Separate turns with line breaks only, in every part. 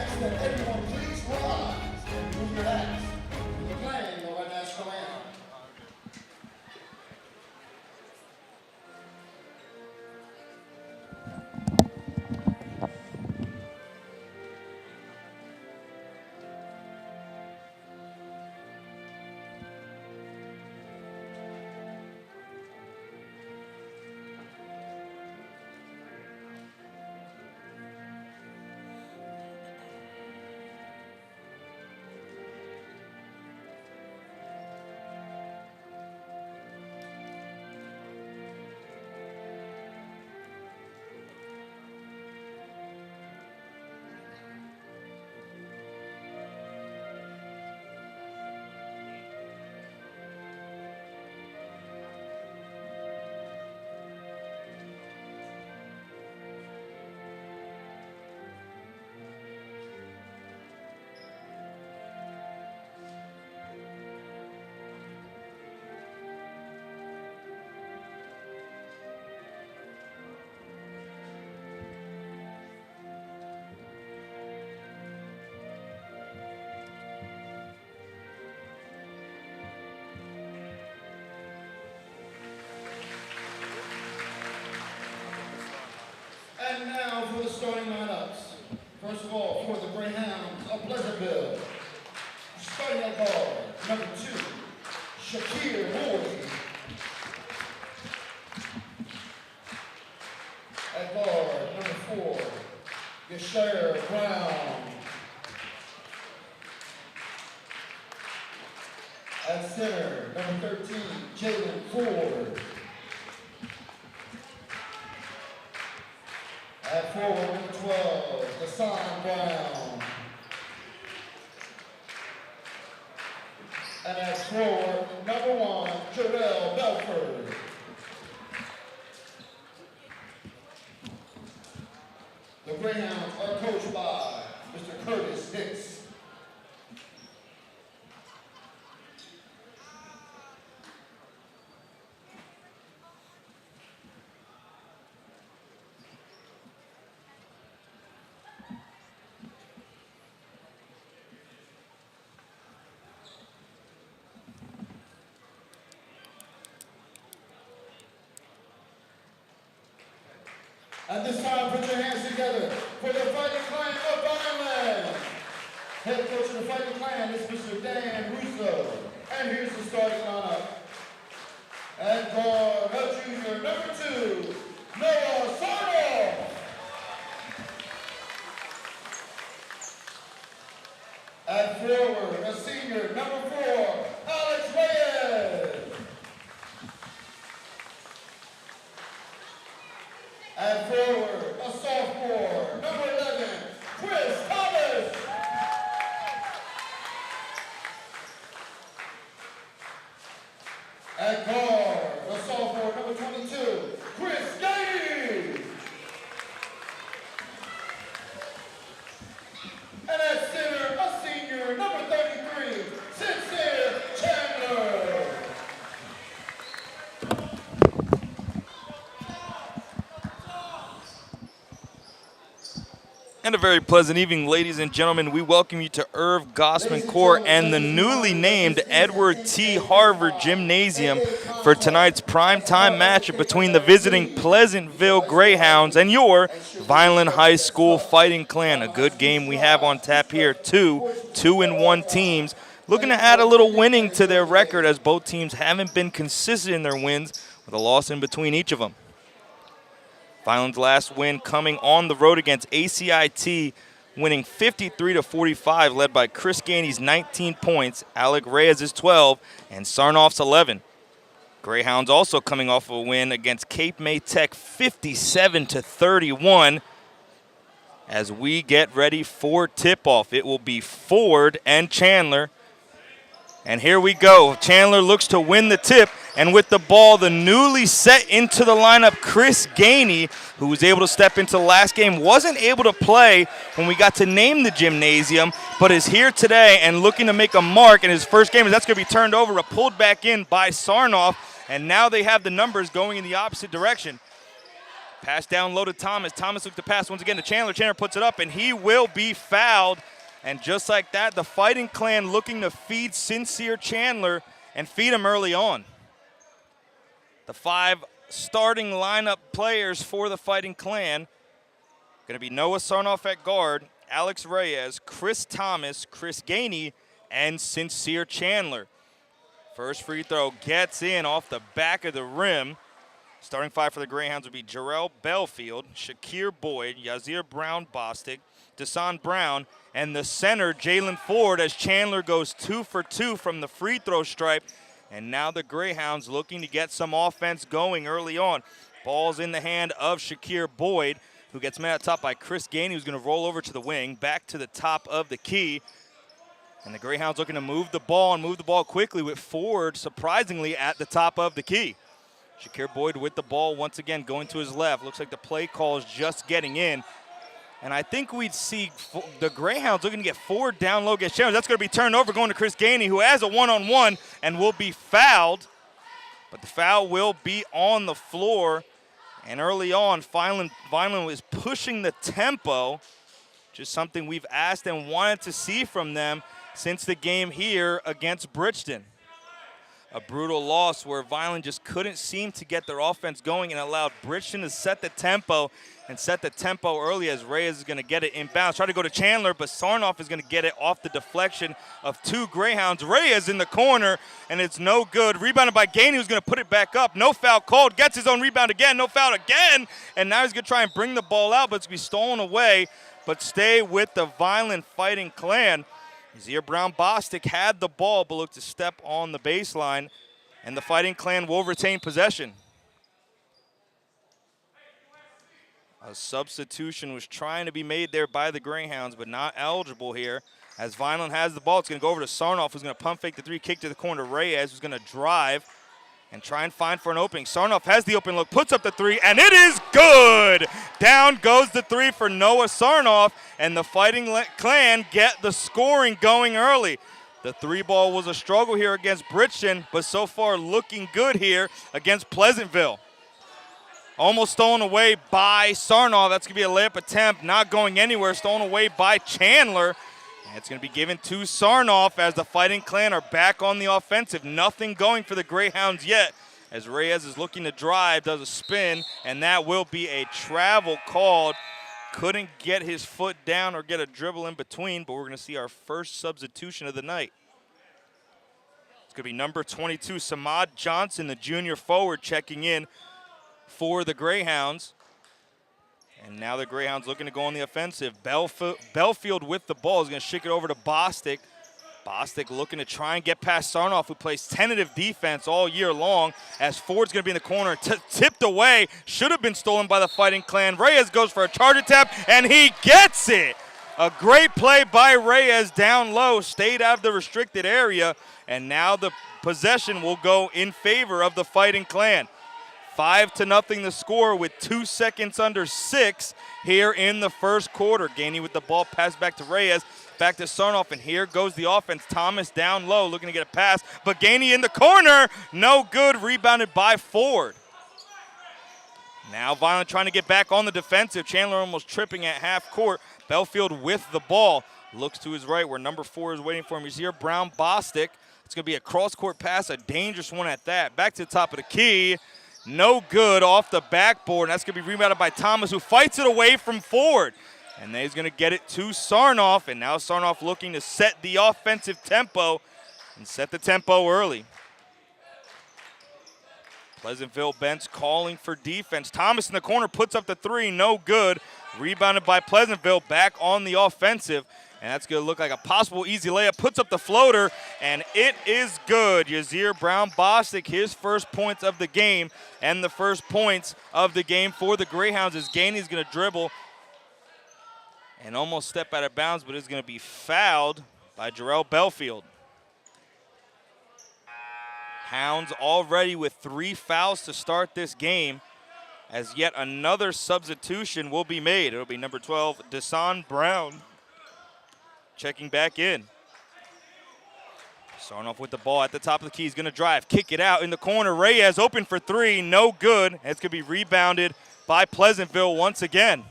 ask that everyone please rise and move your hats. We're playing our national anthem. And now for the starting lineups. First of all, for the Greyhounds of Pleasantville. Starting at guard, number 2, Shakir Moore. At guard, number 4, Yashir Brown. At center, number 13, Jalen Ford. At forward, number 12, Gosman Brown. And at forward, number 1, Jarrell Belford. The Greyhounds are coached by Mr. Curtis Hicks. At this time, put your hands together for the Fighting Clan of Vineland. Head coach of the Fighting Clan is Mr. Dan Russo. And here's the starting lineup. At guard, a junior, number 2, Noah Sarno. At forward, a senior, number 4, Alex Reyes. At forward, a sophomore, number 11, Chris Thomas. At guard, a sophomore, number 22, Chris Gainey. And at center, a senior, number 33, Sincere Chandler.
And a very pleasant evening, ladies and gentlemen. We welcome you to Irv Gosman Court and the newly named Edward T. Harvard Gymnasium for tonight's primetime matchup between the visiting Pleasantville Greyhounds and your Vineland High School Fighting Clan. A good game we have on tap here. Two 2-1 teams looking to add a little winning to their record, as both teams haven't been consistent in their wins, with a loss in between each of them. Vineland's last win coming on the road against ACIT, winning 53-45, led by Chris Gainey's 19 points, Alec Reyes' 12, and Sarnoff's 11. Greyhounds also coming off a win against Cape May Tech, 57-31. As we get ready for tip-off, it will be Ford and Chandler. And here we go. Chandler looks to win the tip. And with the ball, the newly set into the lineup, Chris Gainey, who was able to step into the last game, wasn't able to play when we got to name the gymnasium, but is here today and looking to make a mark in his first game. That's going to be turned over, but pulled back in by Sarnoff. And now they have the numbers going in the opposite direction. Pass down low to Thomas. Thomas looked to pass once again to Chandler. Chandler puts it up, and he will be fouled. And just like that, the Fighting Clan looking to feed Sincere Chandler and feed him early on. The 5 starting lineup players for the Fighting Clan going to be Noah Sarnoff at guard, Alex Reyes, Chris Thomas, Chris Gainey, and Sincere Chandler. First free throw gets in off the back of the rim. Starting 5 for the Greyhounds would be Jarrell Belfield, Shakir Boyd, Yazir Brown Bostic, Desan Brown, and the center, Jalen Ford, as Chandler goes 2 for 2 from the free throw stripe. And now the Greyhounds looking to get some offense going early on. Ball's in the hand of Shakir Boyd, who gets met at top by Chris Gainey, who's going to roll over to the wing, back to the top of the key. And the Greyhounds looking to move the ball quickly with Ford surprisingly at the top of the key. Shakir Boyd with the ball once again going to his left. Looks like the play call is just getting in. And I think we'd see the Greyhounds looking to get Ford down low, get challenged. That's going to be turned over, going to Chris Gainey, who has a one-on-one and will be fouled. But the foul will be on the floor. And early on, Vineland was pushing the tempo, just something we've asked and wanted to see from them since the game here against Bridgeton. A brutal loss where Vineland just couldn't seem to get their offense going and allowed Bridgeton to set the tempo early as Reyes is going to get it inbounds. Try to go to Chandler, but Sarnoff is going to get it off the deflection of 2 Greyhounds. Reyes in the corner, and it's no good. Rebounded by Gainey, who's going to put it back up. No foul called. Gets his own rebound again. No foul again. And now he's going to try and bring the ball out, but it's going to be stolen away. But stay with the Vineland Fighting Clan. Zia Brown Bostic had the ball, but looked to step on the baseline, and the Fighting Clan will retain possession. A substitution was trying to be made there by the Greyhounds, but not eligible here. As Vineland has the ball, it's going to go over to Sarnoff, who's going to pump fake the 3, kick to the corner to Reyes, who's going to drive and try and find for an opening. Sarnoff has the open look, puts up the 3, and it is good! Down goes the 3 for Noah Sarnoff, and the Fighting Clan get the scoring going early. The 3 ball was a struggle here against Bridgeton, but so far looking good here against Pleasantville. Almost stolen away by Sarnoff. That's going to be a layup attempt, not going anywhere. Stolen away by Chandler. It's going to be given to Sarnoff as the Fighting Clan are back on the offensive. Nothing going for the Greyhounds yet as Reyes is looking to drive, does a spin, and that will be a travel called. Couldn't get his foot down or get a dribble in between, but we're going to see our first substitution of the night. It's going to be number 22, Samad Johnson, the junior forward, checking in for the Greyhounds. And now the Greyhounds looking to go on the offensive. Belfield with the ball is going to shake it over to Bostic. Bostic looking to try and get past Sarnoff, who plays tentative defense all year long, as Ford's going to be in the corner. Tipped away. Should have been stolen by the Fighting Clan. Reyes goes for a charge tap, and he gets it. A great play by Reyes down low. Stayed out of the restricted area. And now the possession will go in favor of the Fighting Clan. 5-0 the score with 2 seconds under 6 here in the first quarter. Gainey with the ball, pass back to Reyes, back to Sarnoff, and here goes the offense. Thomas down low, looking to get a pass, but Gainey in the corner, no good, rebounded by Ford. Now Vineland trying to get back on the defensive. Chandler almost tripping at half court. Belfield with the ball, looks to his right where number 4 is waiting for him. He's here, Brown Bostic. It's going to be a cross-court pass, a dangerous one at that. Back to the top of the key. No good off the backboard. That's going to be rebounded by Thomas, who fights it away from Ford. And then he's going to get it to Sarnoff. And now Sarnoff looking to set the offensive tempo and set the tempo early. Pleasantville bench calling for defense. Thomas in the corner puts up the 3. No good. Rebounded by Pleasantville. Back on the offensive. And that's going to look like a possible easy layup. Puts up the floater, and it is good. Yazir Brown Bostic, his first points of the game, and the first points of the game for the Greyhounds as Gainey's going to dribble and almost step out of bounds, but is going to be fouled by Jarrell Belfield. Hounds already with 3 fouls to start this game, as yet another substitution will be made. It'll be number 12, Desan Brown, checking back in. Sarnoff with the ball at the top of the key. He's going to drive, kick it out in the corner. Reyes open for 3, no good. It's going to be rebounded by Pleasantville once again.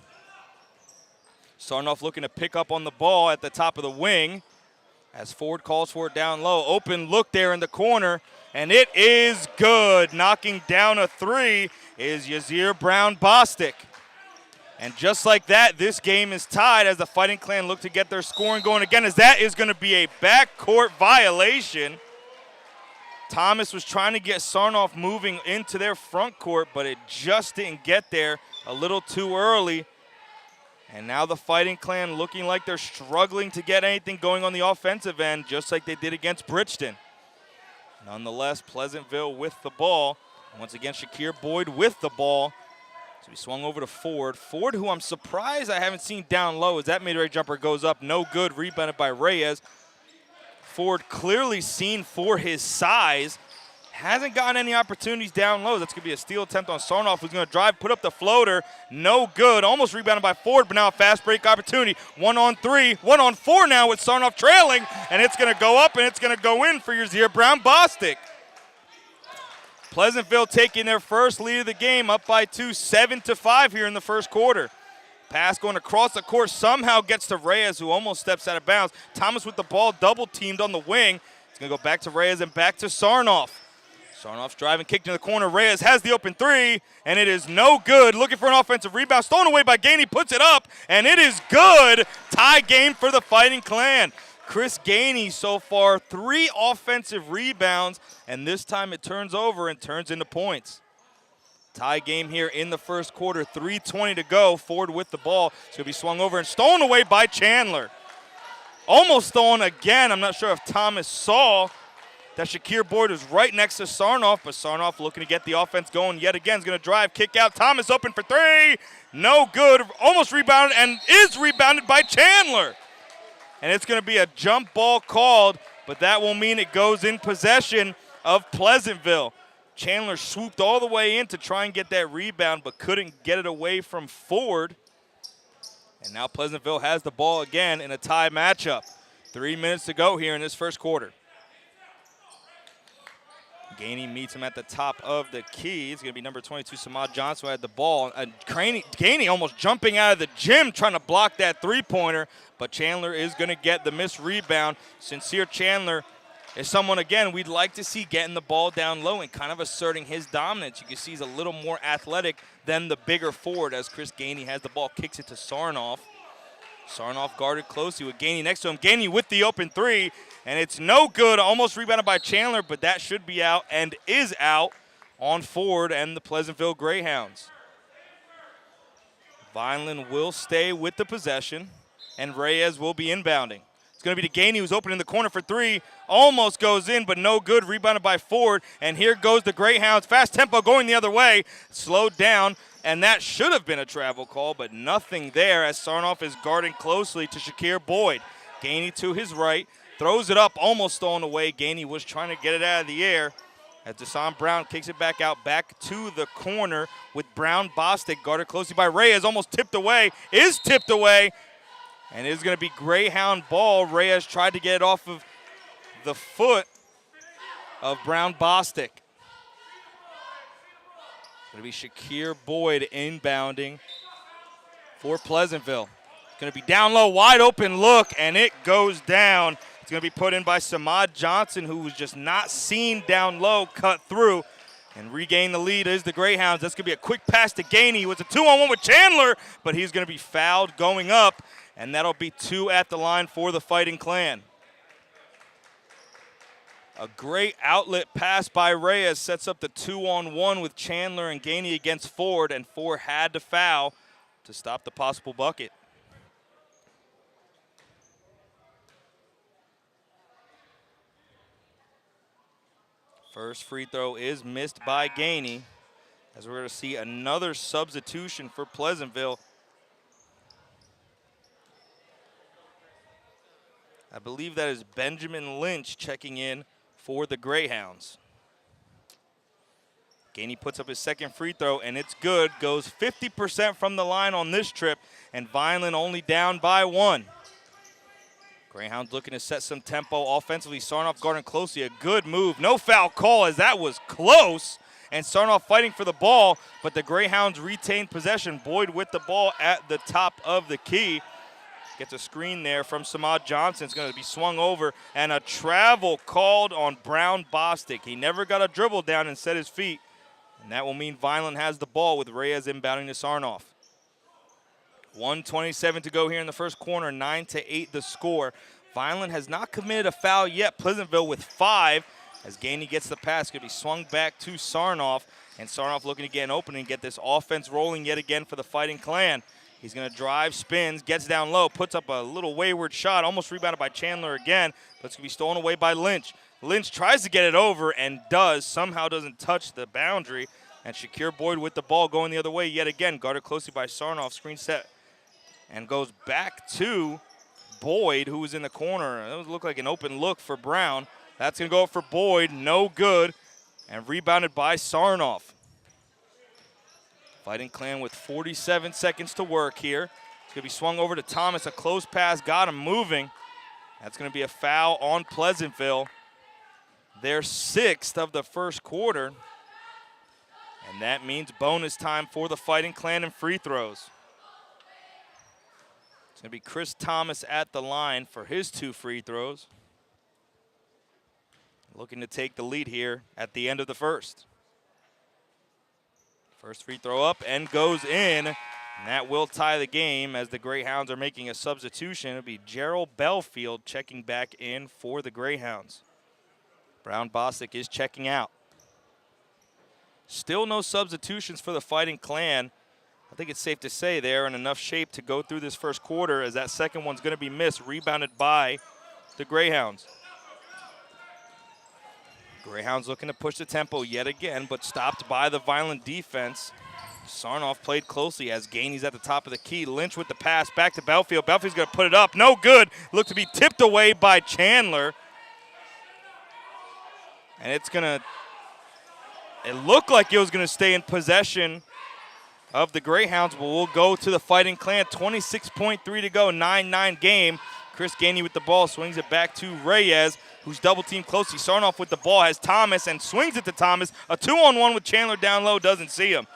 Sarnoff looking to pick up on the ball at the top of the wing as Ford calls for it down low. Open look there in the corner, and it is good. Knocking down a three is Yazir Brown-Bostic. And just like that, this game is tied as the Fighting Clan look to get their scoring going again, as that is going to be a backcourt violation. Thomas was trying to get Sarnoff moving into their front court, but it just didn't get there a little too early. And now the Fighting Clan looking like they're struggling to get anything going on the offensive end, just like they did against Bridgeton. Nonetheless, Pleasantville with the ball. Once again, Shakir Boyd with the ball. So he swung over to Ford. Ford, who I'm surprised I haven't seen down low, as that mid-range jumper goes up. No good, rebounded by Reyes. Ford clearly seen for his size. Hasn't gotten any opportunities down low. That's going to be a steal attempt on Sarnoff, who's going to drive, put up the floater. No good. Almost rebounded by Ford, but now a fast break opportunity. 1-on-3, 1-on-4 now with Sarnoff trailing, and it's going to go up and it's going to go in for Yazir Brown-Bostic. Pleasantville taking their first lead of the game, up by 2, 7-5 here in the first quarter. Pass going across the court, somehow gets to Reyes, who almost steps out of bounds. Thomas with the ball, double teamed on the wing. It's going to go back to Reyes and back to Sarnoff. Sarnoff's driving, kicked in the corner. Reyes has the open three, and it is no good. Looking for an offensive rebound. Stolen away by Gainey, puts it up, and it is good. Tie game for the Fighting Clan. Chris Gainey so far 3 offensive rebounds, and this time it turns over and turns into points. Tie game here in the first quarter, 3:20 to go. Ford with the ball. It's going to be swung over and stolen away by Chandler. Almost stolen again. I'm not sure if Thomas saw that Shakir Boyd was right next to Sarnoff, but Sarnoff looking to get the offense going yet again. Is going to drive, kick out. Thomas open for 3. No good. Almost rebounded and is rebounded by Chandler. And it's going to be a jump ball called, but that will mean it goes in possession of Pleasantville. Chandler swooped all the way in to try and get that rebound, but couldn't get it away from Ford. And now Pleasantville has the ball again in a tie matchup. 3 minutes to go here in this first quarter. Gainey meets him at the top of the key. It's going to be number 22, Samad Johnson, who had the ball. And Gainey almost jumping out of the gym trying to block that three-pointer, but Chandler is going to get the missed rebound. Sincere Chandler is someone, again, we'd like to see getting the ball down low and kind of asserting his dominance. You can see he's a little more athletic than the bigger forward as Chris Gainey has the ball, kicks it to Sarnoff. Sarnoff guarded closely with Gainey next to him. Gainey with the open three, and it's no good. Almost rebounded by Chandler, but that should be out and is out on Ford and the Pleasantville Greyhounds. Vineland will stay with the possession, and Reyes will be inbounding. It's going to be to Gainey, who's open in the corner for 3. Almost goes in, but no good. Rebounded by Ford, and here goes the Greyhounds. Fast tempo going the other way. Slowed down, and that should have been a travel call, but nothing there as Sarnoff is guarding closely to Shakir Boyd. Gainey to his right. Throws it up, almost stolen away. Gainey was trying to get it out of the air as Deshaun Brown kicks it back out, back to the corner with Brown-Bostic guarded closely by Reyes. Almost tipped away, is tipped away, and it is going to be Greyhound ball. Reyes tried to get it off of the foot of Brown-Bostic. It's going to be Shakir Boyd inbounding for Pleasantville. It's going to be down low, wide open look, and it goes down. It's going to be put in by Samad Johnson, who was just not seen down low, cut through, and regain the lead is the Greyhounds. That's going to be a quick pass to Gainey. It was a 2-on-1 with Chandler, but he's going to be fouled going up, and that'll be 2 at the line for the Fighting Clan. A great outlet pass by Reyes sets up the 2-on-1 with Chandler and Gainey against Ford, and Ford had to foul to stop the possible bucket. First free throw is missed by Gainey, as we're going to see another substitution for Pleasantville. I believe that is Benjamin Lynch checking in for the Greyhounds. Gainey puts up his second free throw, and it's good. Goes 50% from the line on this trip, and Vineland only down by 1. Greyhounds looking to set some tempo offensively. Sarnoff guarding closely. A good move. No foul call as that was close. and Sarnoff fighting for the ball, but the Greyhounds retain possession. Boyd with the ball at the top of the key. Gets a screen there from Samad Johnson. It's going to be swung over, and a travel called on Brown Bostic. He never got a dribble down and set his feet, and that will mean Vineland has the ball with Reyes inbounding to Sarnoff. 1:27 to go here in the first quarter, 9-8 the score. Vineland has not committed a foul yet. Pleasantville with 5 as Gainey gets the pass. Going to be swung back to Sarnoff, and Sarnoff looking to get an opening and get this offense rolling yet again for the Fighting Clan. He's going to drive, spins, gets down low, puts up a little wayward shot, almost rebounded by Chandler again, but it's going to be stolen away by Lynch. Lynch tries to get it over and does, somehow doesn't touch the boundary, and Shakir Boyd with the ball going the other way yet again, guarded closely by Sarnoff, screen set, and goes back to Boyd, who was in the corner. It looked like an open look for Brown. That's going to go for Boyd, no good, and rebounded by Sarnoff. Fighting Clan with 47 seconds to work here. It's going to be swung over to Thomas. A close pass got him moving. That's going to be a foul on Pleasantville. Their 6th of the first quarter. And that means bonus time for the Fighting Clan and free throws. It's going to be Chris Thomas at the line for his 2 free throws. Looking to take the lead here at the end of the first. First free throw up and goes in, and that will tie the game as the Greyhounds are making a substitution. It'll be Gerald Belfield checking back in for the Greyhounds. Brown Bostic is checking out. Still no substitutions for the Fighting Clan. I think it's safe to say they're in enough shape to go through this first quarter, as that second one's going to be missed, rebounded by the Greyhounds. Greyhounds looking to push the tempo yet again, but stopped by the Vineland defense. Sarnoff played closely as Gainey's at the top of the key. Lynch with the pass back to Belfield. Belfield's going to put it up. No good. Looked to be tipped away by Chandler. And it looked like it was going to stay in possession of the Greyhounds, but we'll go to the Fighting Clan. 26.3 to go, 9-9 game. Chris Gainey with the ball, swings it back to Reyes, who's double-teamed closely. Sarnoff with the ball, has Thomas, and swings it to Thomas. A 2-on-1 with Chandler down low, doesn't see him.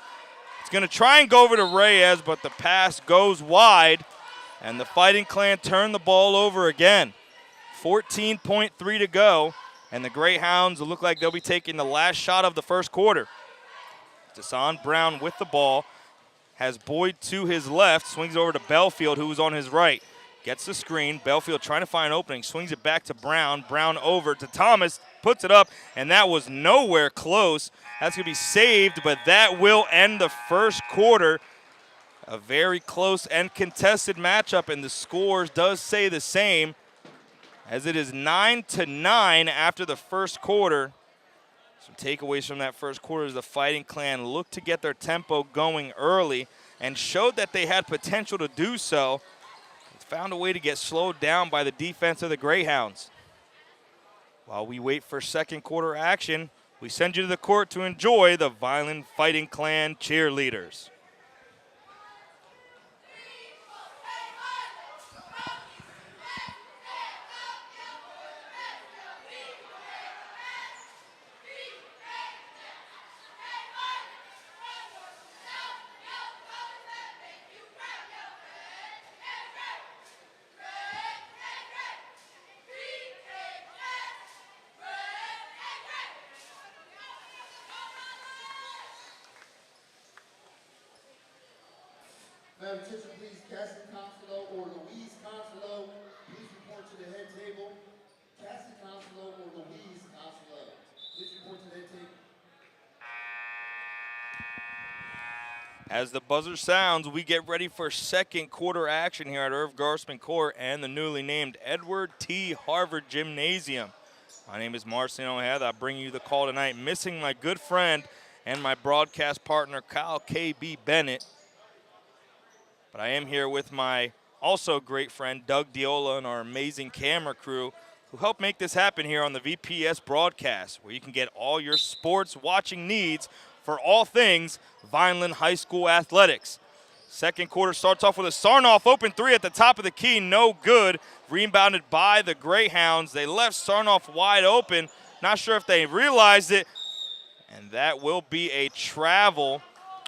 It's going to try and go over to Reyes, but the pass goes wide, and the Fighting Clan turn the ball over again. 14.3 to go, and the Greyhounds look like they'll be taking the last shot of the first quarter. Deshaun Brown with the ball, has Boyd to his left, swings over to Belfield, who was on his right. Gets the screen. Belfield trying to find an opening. Swings it back to Brown. Brown over to Thomas. Puts it up, and that was nowhere close. That's going to be saved, but that will end the first quarter. A very close and contested matchup, and the scores does say the same, as it is 9-9 after the first quarter. Some takeaways from that first quarter as the Fighting Clan looked to get their tempo going early and showed that they had potential to do so. Found a way to get slowed down by the defense of the Greyhounds. While we wait for second quarter action, we send you to the court to enjoy the Vineland Fighting Clan cheerleaders.
Madam Attention, please, Cassie Consuelo or Louise Consuelo, please report to the head table. Cassie Consuelo or Louise Consuelo, please report to the head table.
As the buzzer sounds, we get ready for second quarter action here at Irv Gosman Court and the newly named Edward T. Harvard Gymnasium. My name is Marcino Heather. I bring you the call tonight, missing my good friend and my broadcast partner, Kyle K.B. Bennett. But I am here with my also great friend, Doug Diola, and our amazing camera crew who helped make this happen here on the VPS broadcast, where you can get all your sports watching needs for all things Vineland High School athletics. Second quarter starts off with a Sarnoff open three at the top of the key, no good. Rebounded by the Greyhounds. They left Sarnoff wide open. Not sure if they realized it. And that will be a travel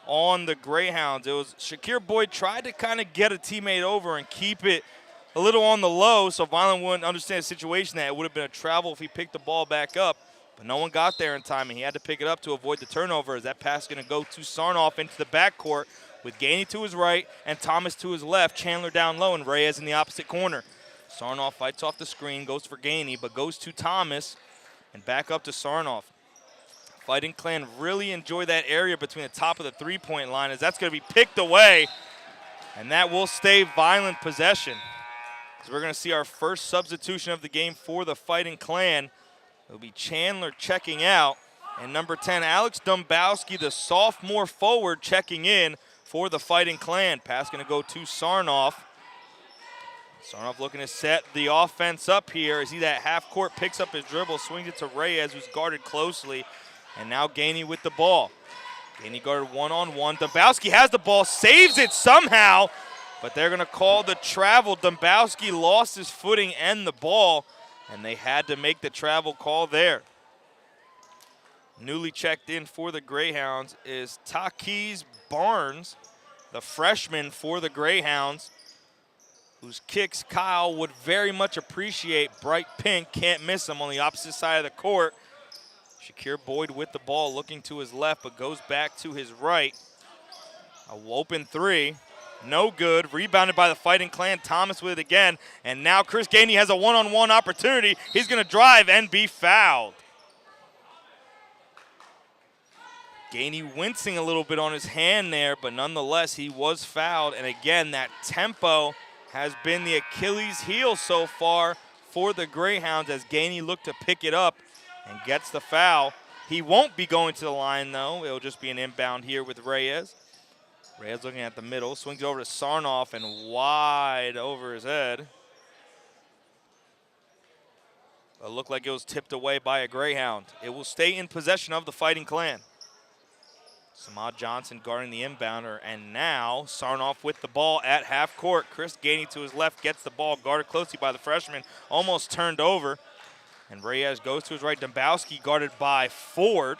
on the Greyhounds. It was Shakir Boyd tried to kind of get a teammate over and keep it a little on the low so Vineland wouldn't understand the situation that it would have been a travel if he picked the ball back up. But no one got there in time, and he had to pick it up to avoid the turnover as that pass is going to go to Sarnoff into the backcourt with Gainey to his right and Thomas to his left, Chandler down low, and Reyes in the opposite corner. Sarnoff fights off the screen, goes for Gainey, but goes to Thomas and back up to Sarnoff. Fighting Clan really enjoy that area between the top of the three-point line as that's going to be picked away, and that will stay Vineland possession. So we're going to see our first substitution of the game for the Fighting Clan. It'll be Chandler checking out, and number 10, Alex Dombowski, the sophomore forward, checking in for the Fighting Clan. Pass going to go to Sarnoff. Sarnoff looking to set the offense up here as he that half court picks up his dribble, swings it to Reyes, who's guarded closely, and now Gainey with the ball. Gainey guarded one-on-one. Dombowski has the ball, saves it somehow, but they're going to call the travel. Dombowski lost his footing and the ball, and they had to make the travel call there. Newly checked in for the Greyhounds is Taquise Barnes, the freshman for the Greyhounds, whose kicks Kyle would very much appreciate. Bright pink, can't miss him on the opposite side of the court. Shakir Boyd with the ball, looking to his left, but goes back to his right. A open three, no good. Rebounded by the Fighting Clan. Thomas with it again, and now Chris Gainey has a one-on-one opportunity. He's going to drive and be fouled. Gainey wincing a little bit on his hand there, but nonetheless, he was fouled. And again, that tempo has been the Achilles heel so far for the Greyhounds as Gainey looked to pick it up and gets the foul. He won't be going to the line, though. It'll just be an inbound here with Reyes. Reyes looking at the middle, swings it over to Sarnoff and wide over his head. It looked like it was tipped away by a Greyhound. It will stay in possession of the Fighting Clan. Samad Johnson guarding the inbounder, and now Sarnoff with the ball at half court. Chris Gainey to his left gets the ball, guarded closely by the freshman, almost turned over. And Reyes goes to his right. Dombowski guarded by Ford,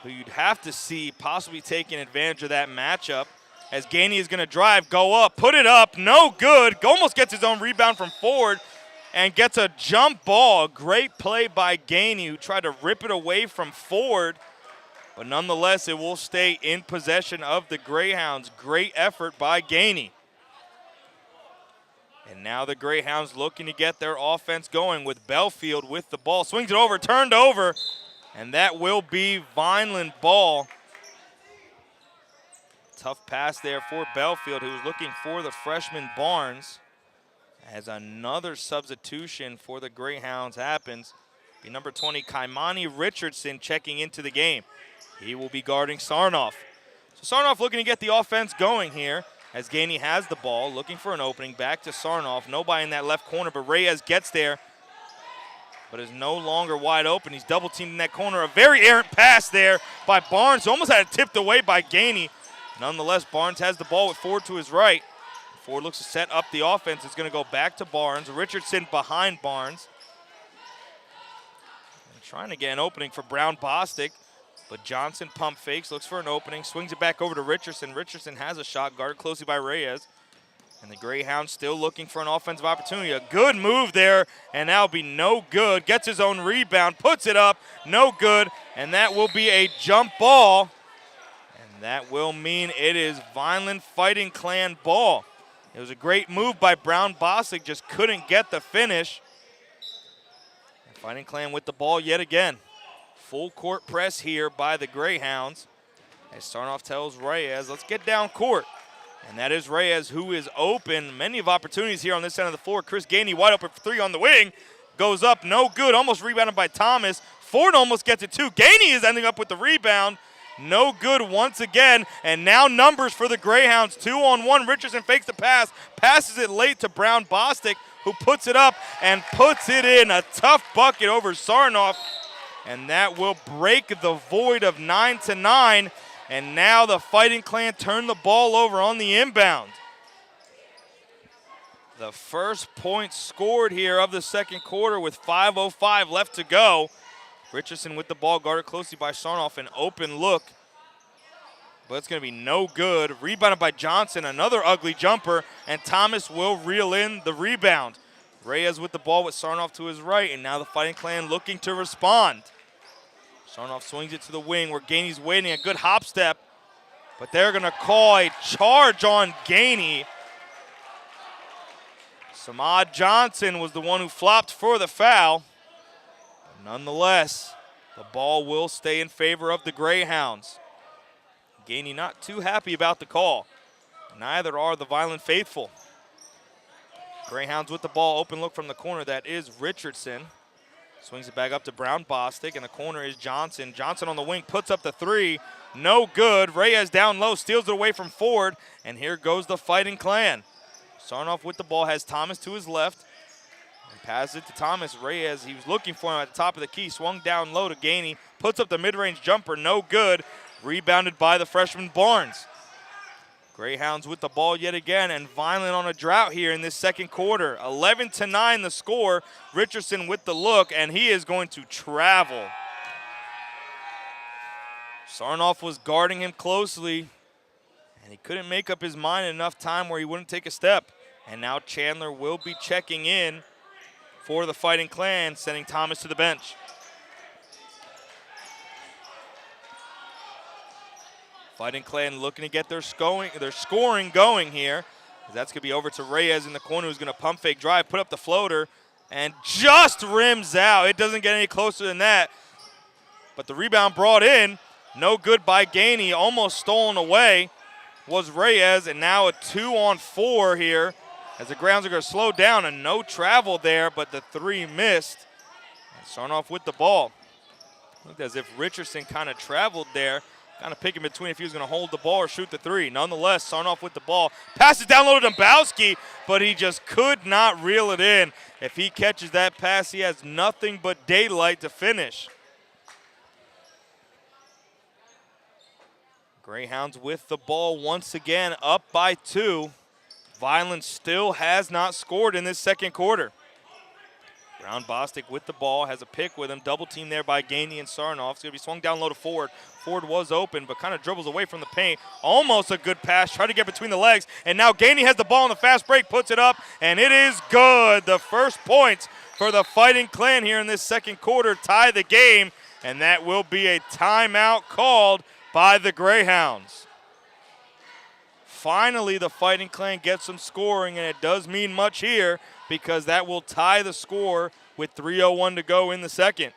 who you'd have to see possibly taking advantage of that matchup. As Gainey is going to drive, go up, put it up, no good. Almost gets his own rebound from Ford and gets a jump ball. Great play by Gainey, who tried to rip it away from Ford. But nonetheless, it will stay in possession of the Greyhounds. Great effort by Gainey. And now the Greyhounds looking to get their offense going with Belfield with the ball. Swings it over, turned over, and that will be Vineland ball. Tough pass there for Belfield, who was looking for the freshman Barnes. As another substitution for the Greyhounds happens. Be number 20, Kaimani Richardson checking into the game. He will be guarding Sarnoff. So Sarnoff looking to get the offense going here as Gainey has the ball, looking for an opening, back to Sarnoff. Nobody in that left corner, but Reyes gets there, but is no longer wide open. He's double teamed in that corner. A very errant pass there by Barnes. Almost had it tipped away by Gainey. Nonetheless, Barnes has the ball with Ford to his right. Ford looks to set up the offense. It's going to go back to Barnes. Richardson behind Barnes. And trying to get an opening for Brown Bostic. But Johnson pump fakes, looks for an opening, swings it back over to Richardson. Richardson has a shot, guarded closely by Reyes. And the Greyhounds still looking for an offensive opportunity. A good move there, and that'll be no good. Gets his own rebound, puts it up, no good. And that will be a jump ball. And that will mean it is Vineland Fighting Clan ball. It was a great move by Brown Bostic, just couldn't get the finish. And Fighting Clan with the ball yet again. Full court press here by the Greyhounds. As Sarnoff tells Reyes, let's get down court. And that is Reyes, who is open. Many of opportunities here on this end of the floor. Chris Gainey wide open for three on the wing. Goes up, no good. Almost rebounded by Thomas. Ford almost gets it too. Gainey is ending up with the rebound. No good once again. And now numbers for the Greyhounds. 2-on-1. Richardson fakes the pass. Passes it late to Brown Bostic, who puts it up and puts it in. A tough bucket over Sarnoff. And that will break the void of 9-9. And now the Fighting Clan turn the ball over on the inbound. The first point scored here of the second quarter with 5:05 left to go. Richardson with the ball, guarded closely by Sarnoff. An open look, but it's going to be no good. Rebounded by Johnson, another ugly jumper, and Thomas will reel in the rebound. Reyes with the ball with Sarnoff to his right, and now the Fighting Clan looking to respond. Sarnoff swings it to the wing where Gainey's waiting, a good hop step, but they're going to call a charge on Gainey. Samad Johnson was the one who flopped for the foul. But nonetheless, the ball will stay in favor of the Greyhounds. Gainey not too happy about the call. Neither are the Vineland faithful. Greyhounds with the ball, open look from the corner. That is Richardson. Swings it back up to Brown Bostic, and the corner is Johnson. Johnson on the wing puts up the three. No good. Reyes down low, steals it away from Ford, and here goes the Fighting Clan. Sarnoff with the ball, has Thomas to his left. And passes it to Thomas. Reyes, he was looking for him at the top of the key. Swung down low to Gainey. Puts up the mid-range jumper, no good. Rebounded by the freshman Barnes. Greyhounds with the ball yet again, and Vineland on a drought here in this second quarter. 11-9 the score. Richardson with the look, and he is going to travel. Sarnoff was guarding him closely, and he couldn't make up his mind in enough time where he wouldn't take a step. And now Chandler will be checking in for the Fighting Clan, sending Thomas to the bench. Fighting Clan looking to get their scoring going here. That's going to be over to Reyes in the corner, who's going to pump fake drive, put up the floater, and just rims out. It doesn't get any closer than that. But the rebound brought in. No good by Gainey. Almost stolen away was Reyes, and now a 2-on-4 here as the Greyhounds are going to slow down, and no travel there, but the three missed. And Sarnoff with the ball. Looked as if Richardson kind of traveled there, kind of picking between if he was going to hold the ball or shoot the three. Nonetheless, Sarnoff with the ball. Passes down low to Dombrowski, but he just could not reel it in. If he catches that pass, he has nothing but daylight to finish. Greyhounds with the ball once again, up by 2. Vineland still has not scored in this second quarter. Brown Bostic with the ball, has a pick with him. Double team there by Gainey and Sarnoff. It's going to be swung down low to Ford. Ford was open, but kind of dribbles away from the paint. Almost a good pass, tried to get between the legs. And now Gainey has the ball on the fast break, puts it up, and it is good. The first points for the Fighting Clan here in this second quarter tie the game, and that will be a timeout called by the Greyhounds. Finally, the Fighting Clan gets some scoring, and it does mean much here because that will tie the score with 3:01 to go in the second.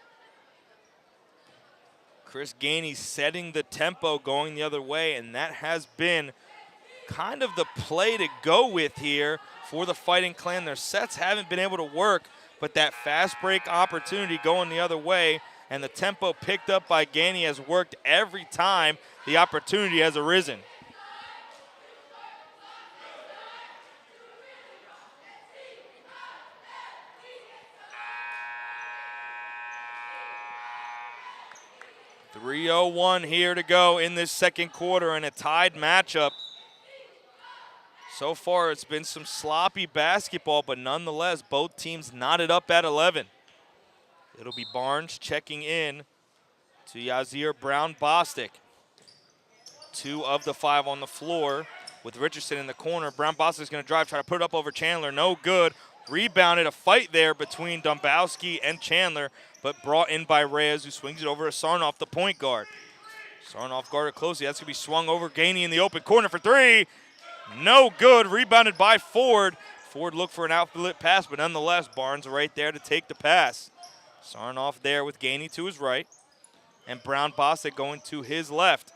Chris Gainey setting the tempo going the other way, and that has been kind of the play to go with here for the Fighting Clan. Their sets haven't been able to work, but that fast break opportunity going the other way and the tempo picked up by Gainey has worked every time the opportunity has arisen. .301 here to go in this second quarter in a tied matchup. So far it's been some sloppy basketball, but nonetheless both teams knotted up at 11. It'll be Barnes checking in to Yazir Brown Bostic. 2 of the 5 on the floor with Richardson in the corner. Brown Bostic's going to drive, try to put it up over Chandler. No good. Rebounded, a fight there between Dombrowski and Chandler, but brought in by Reyes, who swings it over to Sarnoff, the point guard. Sarnoff guarded closely. That's going to be swung over. Gainey in the open corner for 3. No good. Rebounded by Ford. Ford looked for an outlet pass, but nonetheless, Barnes right there to take the pass. Sarnoff there with Gainey to his right, and Brown Bostic going to his left.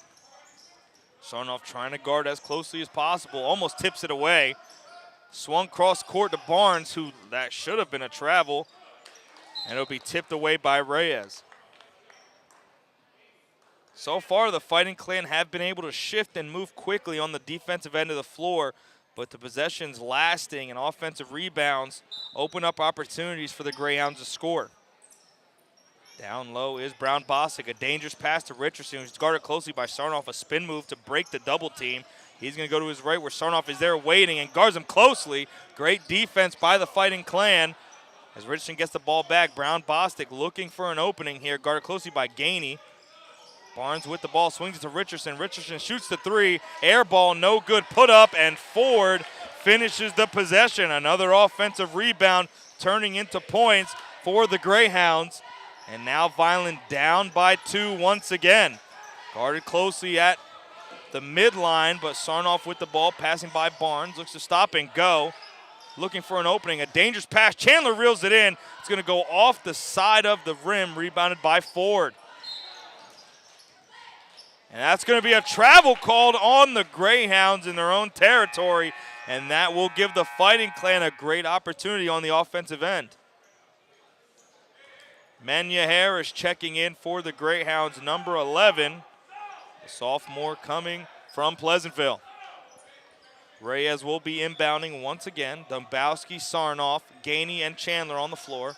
Sarnoff trying to guard as closely as possible, almost tips it away. Swung cross court to Barnes, who that should have been a travel, and it'll be tipped away by Reyes. So far, the Fighting Clan have been able to shift and move quickly on the defensive end of the floor, but the possessions lasting and offensive rebounds open up opportunities for the Greyhounds to score. Down low is Brown Bostic, a dangerous pass to Richardson, who's guarded closely by Sarnoff, a spin move to break the double team. He's going to go to his right where Sarnoff is there waiting and guards him closely. Great defense by the Fighting Clan. As Richardson gets the ball back, Brown Bostic looking for an opening here, guarded closely by Gainey. Barnes with the ball, swings it to Richardson. Richardson shoots the three, air ball, no good, put up, and Ford finishes the possession. Another offensive rebound turning into points for the Greyhounds. And now Vineland down by 2 once again. Guarded closely at the midline, but Sarnoff with the ball, passing by Barnes, looks to stop and go. Looking for an opening, a dangerous pass. Chandler reels it in. It's going to go off the side of the rim, rebounded by Ford. And that's going to be a travel called on the Greyhounds in their own territory, and that will give the Fighting Clan a great opportunity on the offensive end. Menya Harris checking in for the Greyhounds, number 11, a sophomore coming from Pleasantville. Reyes will be inbounding once again. Dombrowski, Sarnoff, Gainey, and Chandler on the floor.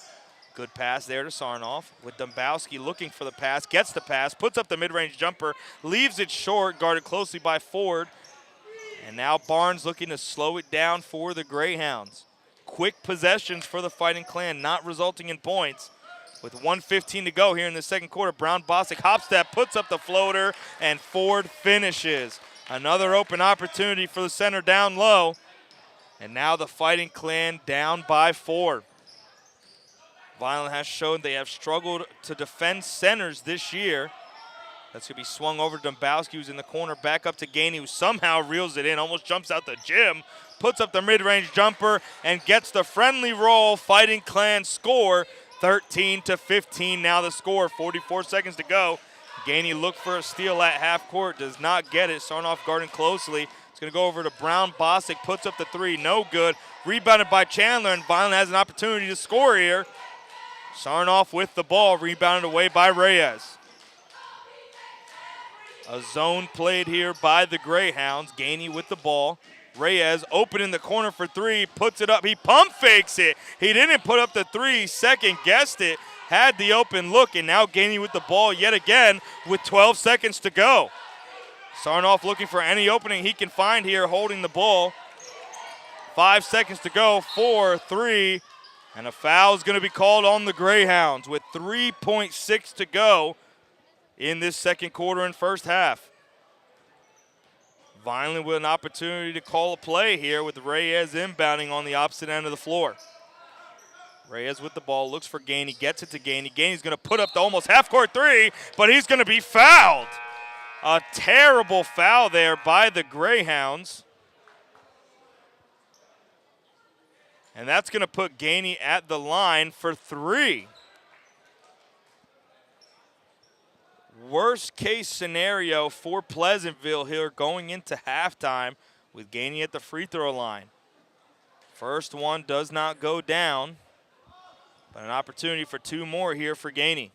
Good pass there to Sarnoff with Dombrowski looking for the pass, gets the pass, puts up the mid-range jumper, leaves it short, guarded closely by Ford. And now Barnes looking to slow it down for the Greyhounds. Quick possessions for the Fighting Clan, not resulting in points. With 1:15 to go here in the second quarter, Brown Bostic hop step, puts up the floater, and Ford finishes. Another open opportunity for the center down low. And now the Fighting Clan down by 4. Vineland has shown they have struggled to defend centers this year. That's going to be swung over to Dombrowski, who's in the corner, back up to Gainey, who somehow reels it in, almost jumps out the gym, puts up the mid-range jumper, and gets the friendly roll. Fighting Clan score, 13-15 now the score, 44 seconds to go. Gainey looked for a steal at half court, does not get it. Sarnoff guarding closely. It's going to go over to Brown Bostic, puts up the three, no good. Rebounded by Chandler, and Vineland has an opportunity to score here. Sarnoff with the ball, rebounded away by Reyes. A zone played here by the Greyhounds. Gainey with the ball. Reyes open in the corner for three, puts it up. He pump fakes it. He didn't put up the three, second guessed it, had the open look, and now Gainey with the ball yet again with 12 seconds to go. Sarnoff looking for any opening he can find here, holding the ball. 5 seconds to go, 4, 3, and a foul is going to be called on the Greyhounds with 3.6 to go in this second quarter and first half. Vineland with an opportunity to call a play here with Reyes inbounding on the opposite end of the floor. Reyes with the ball, looks for Gainey, gets it to Gainey. Gainey's going to put up the almost half-court three, but he's going to be fouled. A terrible foul there by the Greyhounds. And that's going to put Gainey at the line for three. Worst case scenario for Pleasantville here going into halftime with Gainey at the free throw line. First one does not go down, but an opportunity for two more here for Gainey.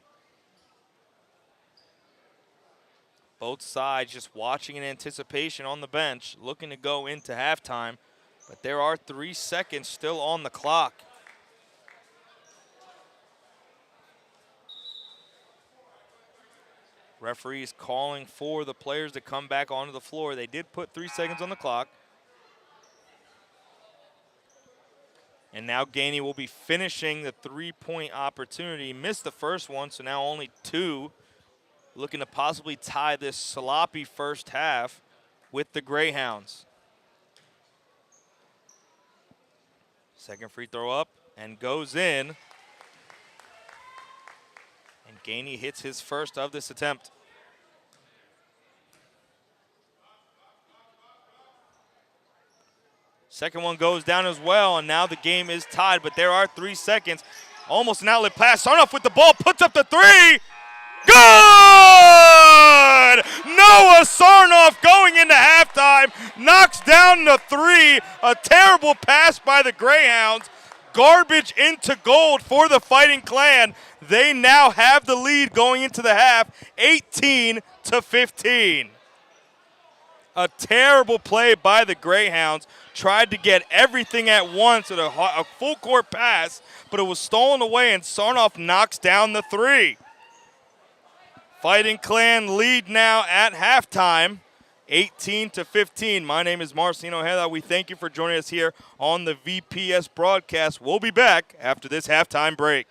Both sides just watching in anticipation on the bench, looking to go into halftime. But there are 3 seconds still on the clock. Referees calling for the players to come back onto the floor. They did put 3 seconds on the clock. And now Gainey will be finishing the three-point opportunity. Missed the first one, so now only 2. Looking to possibly tie this sloppy first half with the Greyhounds. Second free throw up and goes in. And Gainey hits his first of this attempt. Second one goes down as well, and now the game is tied, but there are 3 seconds. Almost an outlet pass. Sarnoff with the ball, puts up the three. Good! Noah Sarnoff going into halftime, knocks down the three. A terrible pass by the Greyhounds. Garbage into gold for the Fighting Clan. They now have the lead going into the half, 18-15. A terrible play by the Greyhounds. Tried to get everything at once with a full court pass, but it was stolen away, and Sarnoff knocks down the three. Fighting Clan lead now at halftime, 18-15. My name is Marcino Heda. We thank you for joining us here on the VPS broadcast. We'll be back after this halftime break.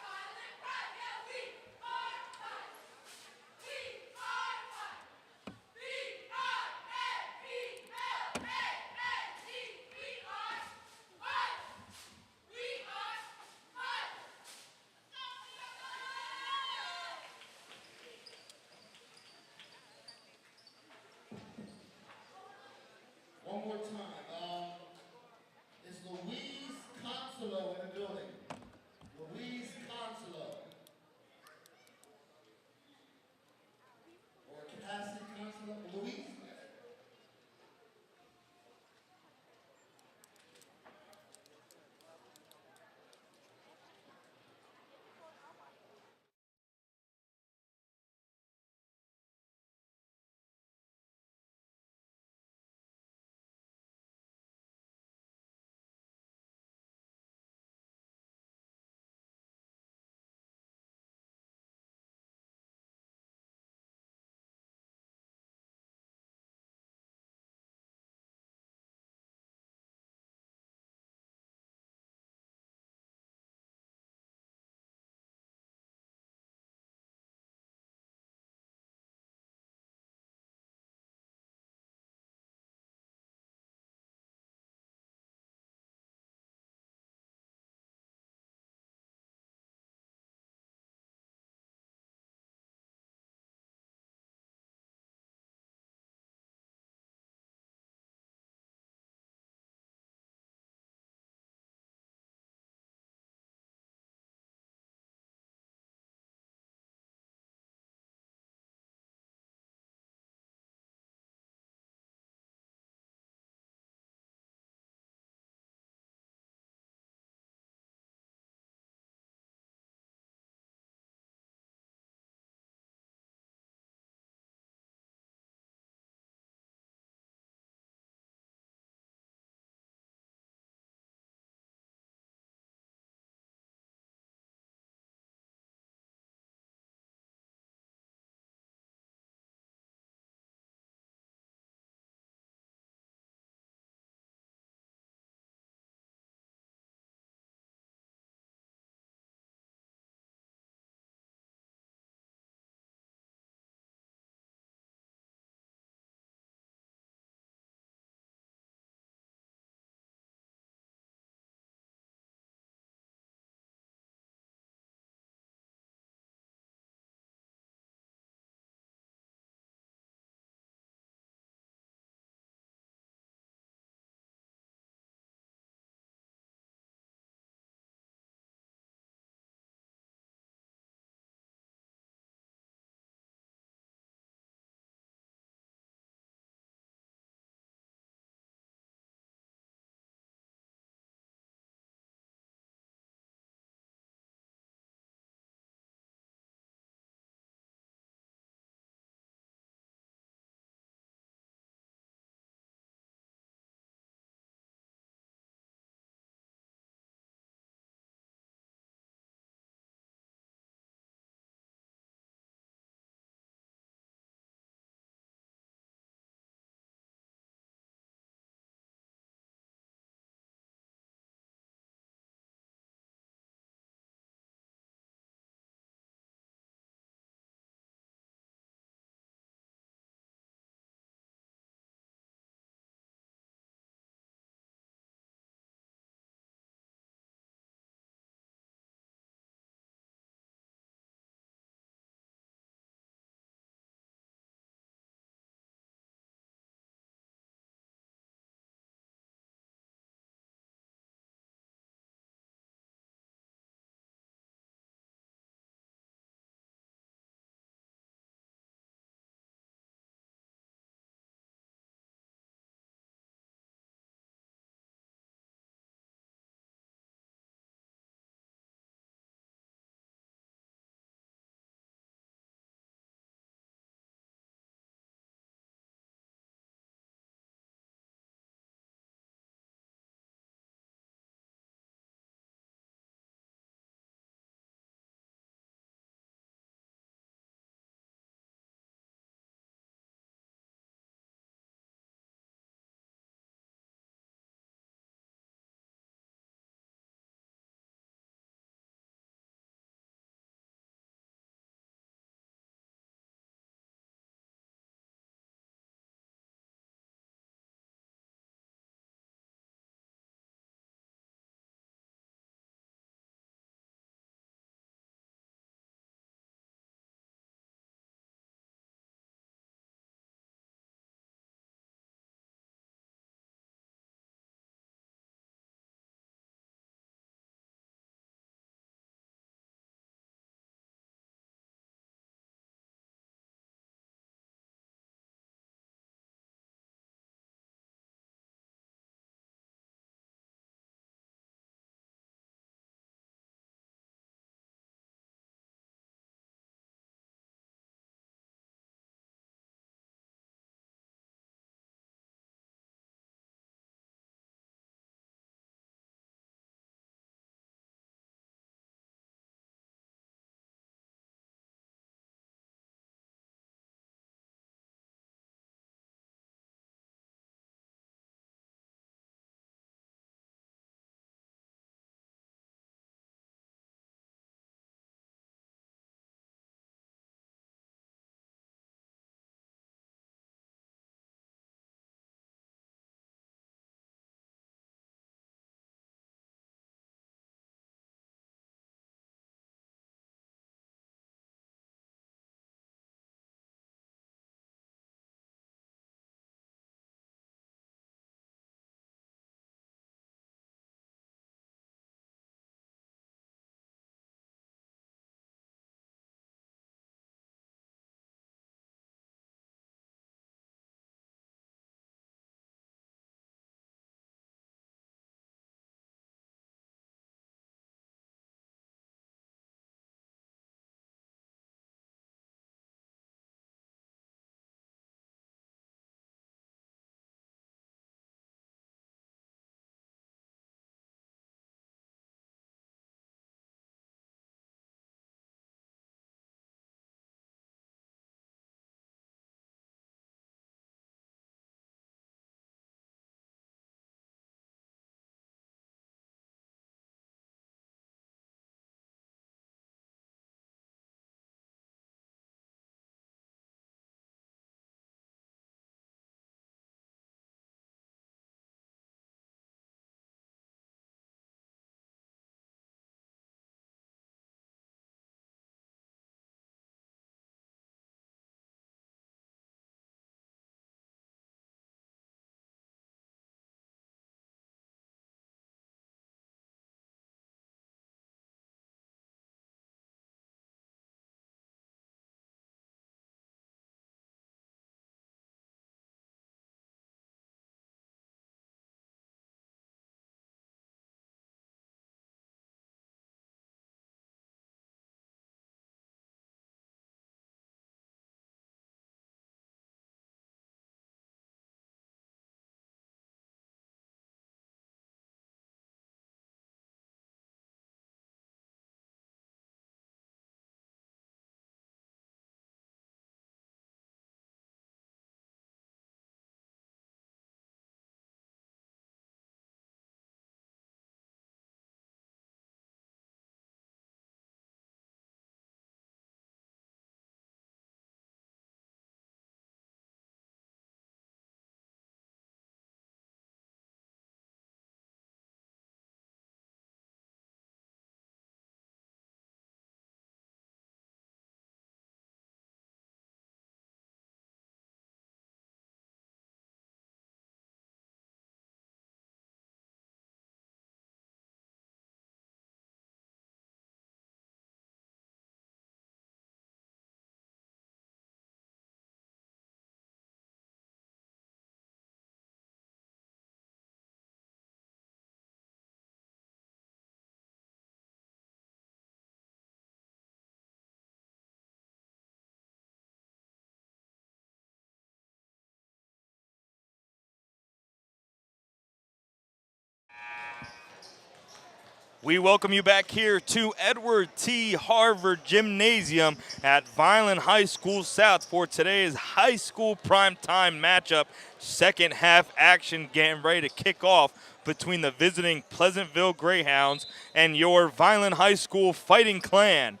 We welcome you back here to Edward T. Harvard Gymnasium at Vineland High School South for today's high school primetime matchup. Second half action getting ready to kick off between the visiting Pleasantville Greyhounds and your Vineland High School Fighting Clan.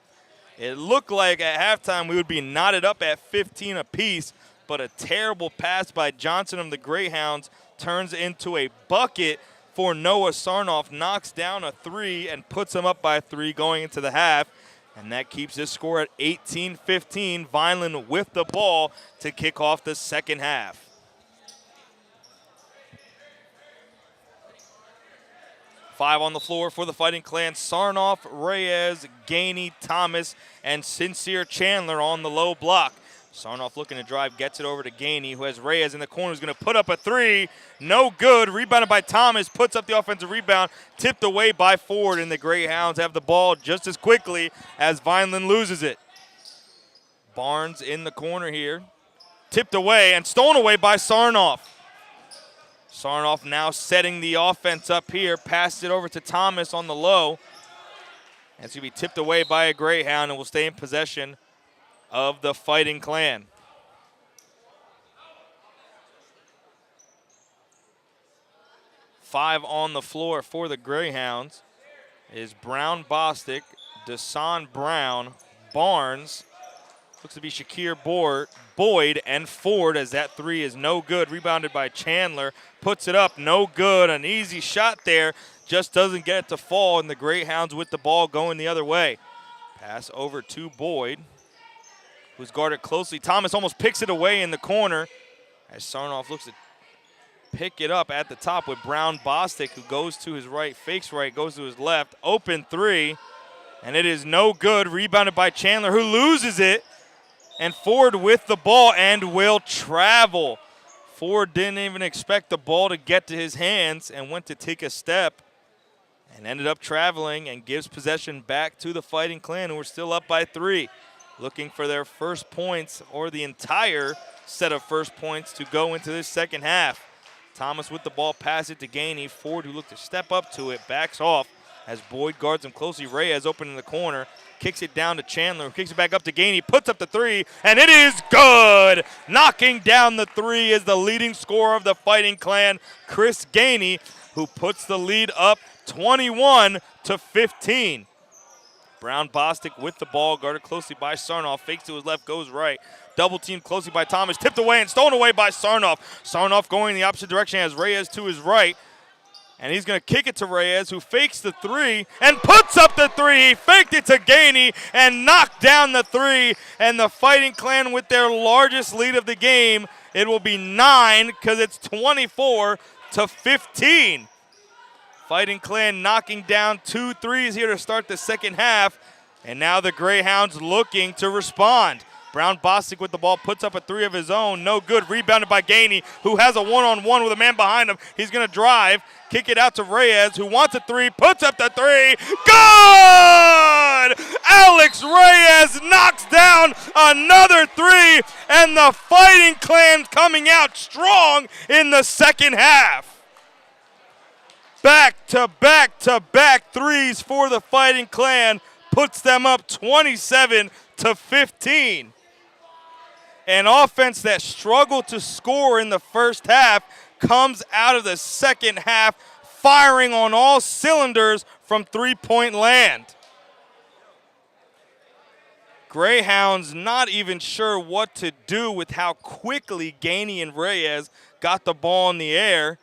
It looked like at halftime we would be knotted up at 15 apiece, but a terrible pass by Johnson of the Greyhounds turns into a bucket for Noah Sarnoff, knocks down a three and puts him up by 3 going into the half. And that keeps this score at 18-15. Vineland with the ball to kick off the second half. Five on the floor for the Fighting Clan. Sarnoff, Reyes, Gainey, Thomas, and Sincere Chandler on the low block. Sarnoff looking to drive, gets it over to Gainey, who has Reyes in the corner, who's going to put up a 3. No good. Rebounded by Thomas, puts up the offensive rebound, tipped away by Ford, and the Greyhounds have the ball just as quickly as Vineland loses it. Barnes in the corner here. Tipped away and stolen away by Sarnoff. Sarnoff now setting the offense up here, passed it over to Thomas on the low. And it's going to be tipped away by a Greyhound and will stay in possession of the Fighting Clan. Five on the floor for the Greyhounds is Brown Bostic, Desan Brown, Barnes, looks to be Shakir Boyd, and Ford, as that 3 is no good. Rebounded by Chandler, puts it up, no good. An easy shot there, just doesn't get it to fall, and the Greyhounds with the ball going the other way. Pass over to Boyd, who's guarded closely. Thomas almost picks it away in the corner as Sarnoff looks to pick it up at the top with Brown Bostic, who goes to his right, fakes right, goes to his left. Open 3, and it is no good. Rebounded by Chandler, who loses it. And Ford with the ball and will travel. Ford didn't even expect the ball to get to his hands and went to take a step and ended up traveling and gives possession back to the Fighting Clan, who are still up by 3. Looking for their first points or the entire set of first points to go into this second half. Thomas with the ball, pass it to Gainey. Ford, who looked to step up to it, backs off as Boyd guards him closely. Reyes open in the corner, kicks it down to Chandler, who kicks it back up to Gainey, puts up the 3, and it is good! Knocking down the 3 is the leading scorer of the Fighting Clan, Chris Gainey, who puts the lead up 21-15. Brown Bostic with the ball, guarded closely by Sarnoff, fakes to his left, goes right. Double teamed closely by Thomas, tipped away and stolen away by Sarnoff. Sarnoff going the opposite direction, has Reyes to his right. And he's going to kick it to Reyes, who fakes the 3 and puts up the 3. He faked it to Gainey and knocked down the 3. And the Fighting Clan with their largest lead of the game. It will be 9 because it's 24-15. Fighting Clan knocking down 2 threes here to start the second half. And now the Greyhounds looking to respond. Brown Bostic with the ball, puts up a 3 of his own. No good. Rebounded by Gainey, who has a one-on-one with a man behind him. He's going to drive, kick it out to Reyes, who wants a 3, puts up the 3. Good! Alex Reyes knocks down another 3, and the Fighting Clan coming out strong in the second half. Back-to-back-to-back 3s for the Fighting Clan, puts them up 27-15. An offense that struggled to score in the first half comes out of the second half, firing on all cylinders from three-point land. Greyhounds not even sure what to do with how quickly Gainey and Reyes got the ball in the air.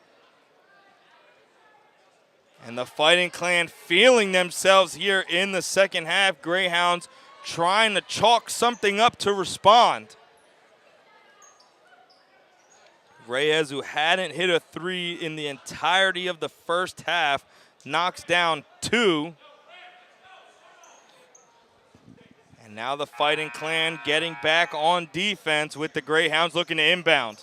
And the Fighting Clan feeling themselves here in the second half. Greyhounds trying to chalk something up to respond. Reyes, who hadn't hit a 3 in the entirety of the first half, knocks down 2. And now the Fighting Clan getting back on defense with the Greyhounds looking to inbound.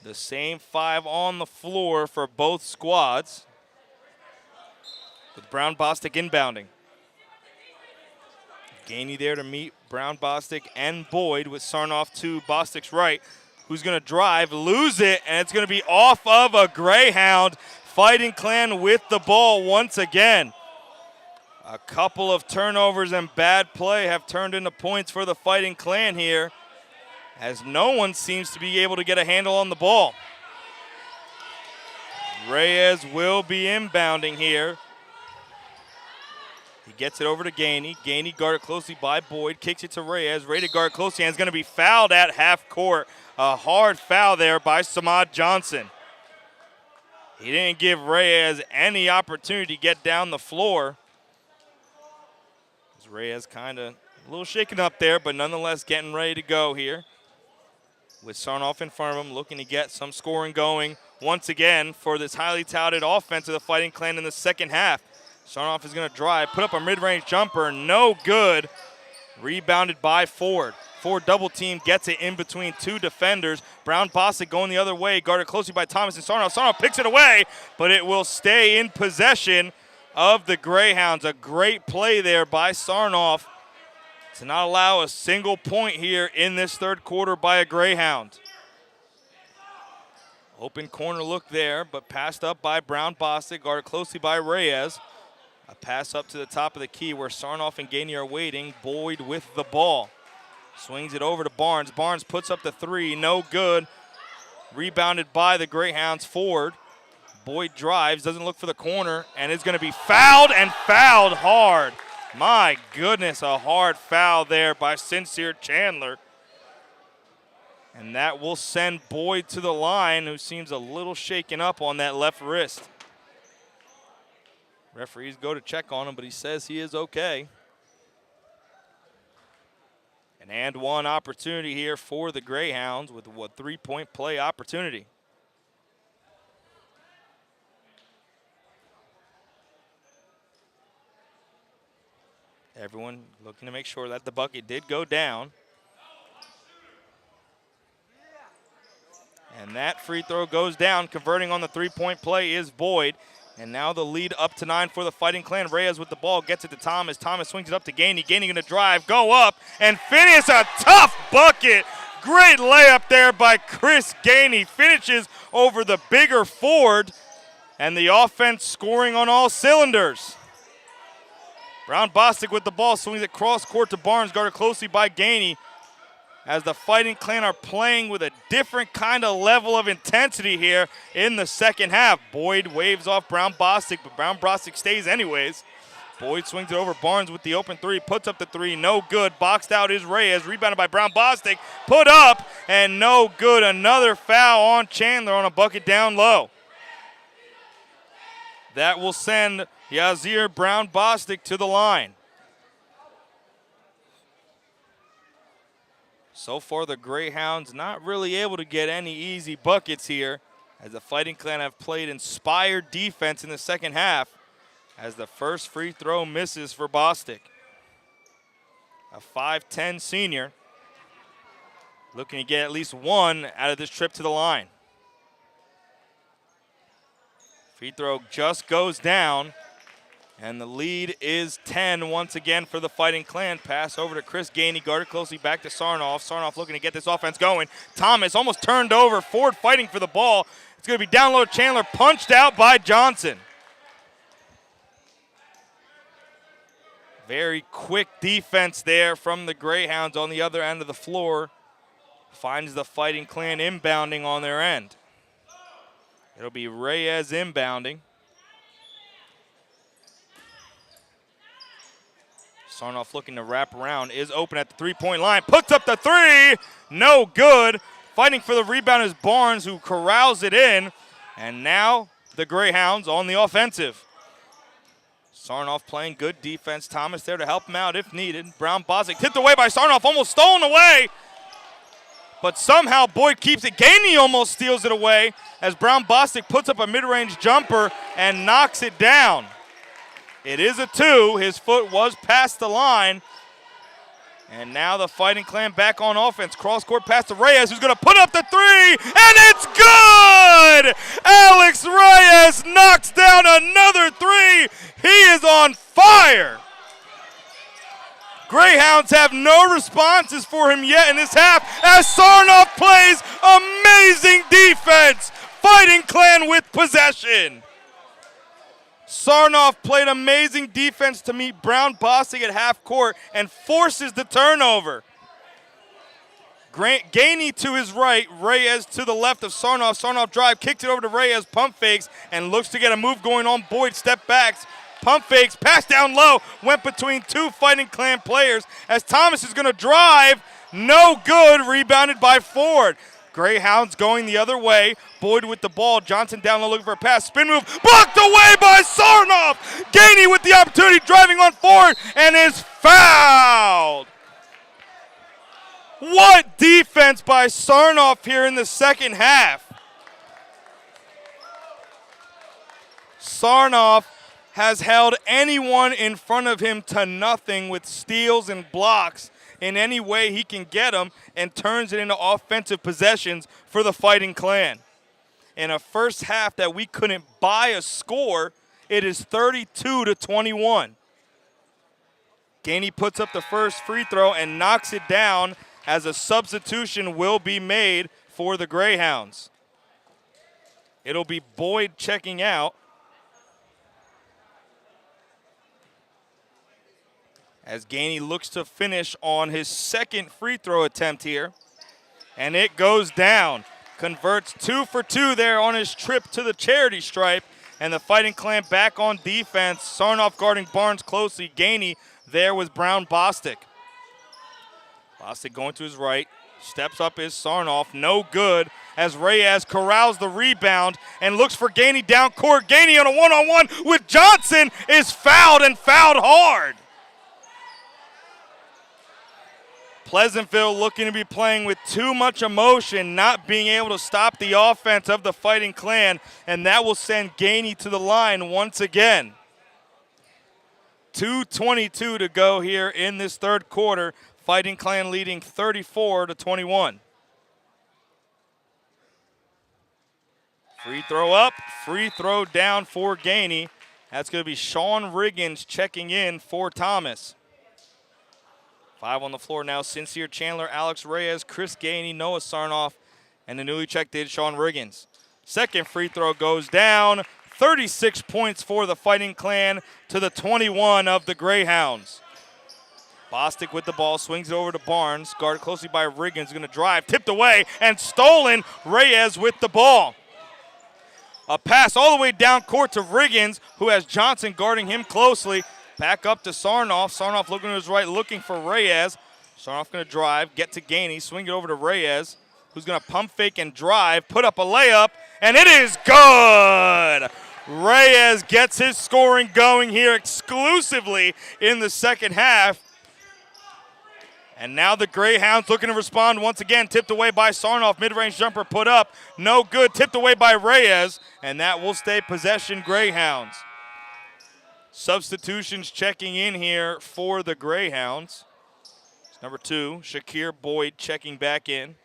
The same 5 on the floor for both squads, with Brown Bostic inbounding. Gainey there to meet Brown Bostic and Boyd with Sarnoff to Bostic's right, who's going to drive, lose it, and it's going to be off of a Greyhound. Fighting Clan with the ball once again. A couple of turnovers and bad play have turned into points for the Fighting Clan here, as no one seems to be able to get a handle on the ball. Reyes will be inbounding here. He gets it over to Gainey. Gainey guarded closely by Boyd. Kicks it to Reyes. Ready to guard closely and is going to be fouled at half court. A hard foul there by Samad Johnson. He didn't give Reyes any opportunity to get down the floor. Reyes kind of a little shaken up there, but nonetheless getting ready to go here. With Sarnoff in front of him, looking to get some scoring going once again for this highly touted offense of the Fighting Clan in the second half. Sarnoff is going to drive, put up a mid-range jumper, no good. Rebounded by Ford. Ford double team, gets it in between two defenders. Brown Bostic going the other way, guarded closely by Thomas and Sarnoff. Sarnoff picks it away, but it will stay in possession of the Greyhounds. A great play there by Sarnoff to not allow a single point here in this third quarter by a Greyhound. Open corner look there, but passed up by Brown Bostic, guarded closely by Reyes. A pass up to the top of the key where Sarnoff and Gainey are waiting. Boyd with the ball. Swings it over to Barnes. Barnes puts up the three, no good. Rebounded by the Greyhounds. Ford. Boyd drives, doesn't look for the corner, and is going to be fouled, and fouled hard. My goodness, a hard foul there by Sincere Chandler. And that will send Boyd to the line, who seems a little shaken up on that left wrist. Referees go to check on him, but he says he is okay. An and one opportunity here for the Greyhounds with a three-point play opportunity. Everyone looking to make sure that the bucket did go down. And that free throw goes down. Converting on the three-point play is Boyd. And now the lead up to 9 for the Fighting Clan. Reyes with the ball, gets it to Thomas. Thomas swings it up to Gainey. Gainey going to drive, go up, and finish a tough bucket. Great layup there by Chris Gainey. Finishes over the bigger Ford. And the offense scoring on all cylinders. Brown Bostic with the ball, swings it cross court to Barnes, guarded closely by Gainey. As the Fighting Clan are playing with a different kind of level of intensity here in the second half. Boyd waves off Brown Bostic, but Brown Bostic stays anyways. Boyd swings it over Barnes with the open three, puts up the three, no good. Boxed out is Reyes, rebounded by Brown Bostic, put up, and no good. Another foul on Chandler on a bucket down low. That will send Yazir Brown Bostic to the line. So far, the Greyhounds not really able to get any easy buckets here, as the Fighting Clan have played inspired defense in the second half, as the first free throw misses for Bostic. A 5'10 senior looking to get at least one out of this trip to the line. Free throw just goes down, and the lead is 10 once again for the Fighting Clan. Pass over to Chris Gainey, guarded closely back to Sarnoff. Sarnoff looking to get this offense going. Thomas almost turned over. Ford fighting for the ball. It's going to be down low. Chandler punched out by Johnson. Very quick defense there from the Greyhounds on the other end of the floor. Finds the Fighting Clan inbounding on their end. It'll be Reyes inbounding. Sarnoff looking to wrap around, is open at the three-point line, puts up the three, no good. Fighting for the rebound is Barnes, who corrals it in, and now the Greyhounds on the offensive. Sarnoff playing good defense. Thomas there to help him out if needed. Brown Bostic tipped away by Sarnoff, almost stolen away, but somehow Boyd keeps it. Gainey almost steals it away as Brown Bostic puts up a mid-range jumper and knocks it down. It is a two. His foot was past the line. And now the Fighting Clan back on offense. Cross-court pass to Reyes, who's going to put up the three, and it's good! Alex Reyes knocks down another three. He is on fire. Greyhounds have no responses for him yet in this half as Sarnoff plays amazing defense. Fighting Clan with possession. Sarnoff played amazing defense to meet Brown Bostic at half court and forces the turnover. Gainey to his right, Reyes to the left of Sarnoff. Sarnoff drive, kicked it over to Reyes, pump fakes, and looks to get a move going on. Boyd step backs, pump fakes, pass down low, went between two Fighting Clan players as Thomas is going to drive. No good, rebounded by Ford. Greyhounds going the other way. Boyd with the ball. Johnson down low looking for a pass. Spin move. Blocked away by Sarnoff. Gainey with the opportunity driving on Ford and is fouled. What defense by Sarnoff here in the second half. Sarnoff has held anyone in front of him to nothing with steals and blocks in any way he can get them and turns it into offensive possessions for the Fighting Clan. In a first half that we couldn't buy a score, it is 32-21. Gainey puts up the first free throw and knocks it down as a substitution will be made for the Greyhounds. It'll be Boyd checking out as Gainey looks to finish on his second free throw attempt here. And it goes down. Converts 2 for 2 there on his trip to the charity stripe. And the Fighting Clan back on defense. Sarnoff guarding Barnes closely. Gainey there with Brown Bostic. Bostic going to his right. Steps up is Sarnoff. No good as Reyes corrals the rebound and looks for Gainey down court. Gainey on a one-on-one with Johnson is fouled and fouled hard. Pleasantville looking to be playing with too much emotion, not being able to stop the offense of the Fighting Clan, and that will send Gainey to the line once again. 2:22 to go here in this third quarter. Fighting Clan leading 34-21. Free throw up, free throw down for Gainey. That's going to be Sean Riggins checking in for Thomas. 5 on the floor now. Sincere Chandler, Alex Reyes, Chris Gainey, Noah Sarnoff, and the newly checked in Sean Riggins. Second free throw goes down. 36 points for the Fighting Clan to the 21 of the Greyhounds. Bostic with the ball, swings it over to Barnes, guarded closely by Riggins, going to drive, tipped away, and stolen. Reyes with the ball. A pass all the way down court to Riggins, who has Johnson guarding him closely. Back up to Sarnoff. Sarnoff looking to his right, looking for Reyes. Sarnoff going to drive, get to Gainey, swing it over to Reyes, who's going to pump fake and drive, put up a layup, and it is good! Reyes gets his scoring going here exclusively in the second half. And now the Greyhounds looking to respond once again. Tipped away by Sarnoff. Mid-range jumper put up. No good. Tipped away by Reyes. And that will stay possession Greyhounds. Substitutions checking in here for the Greyhounds. It's number 2, Shakir Boyd checking back in.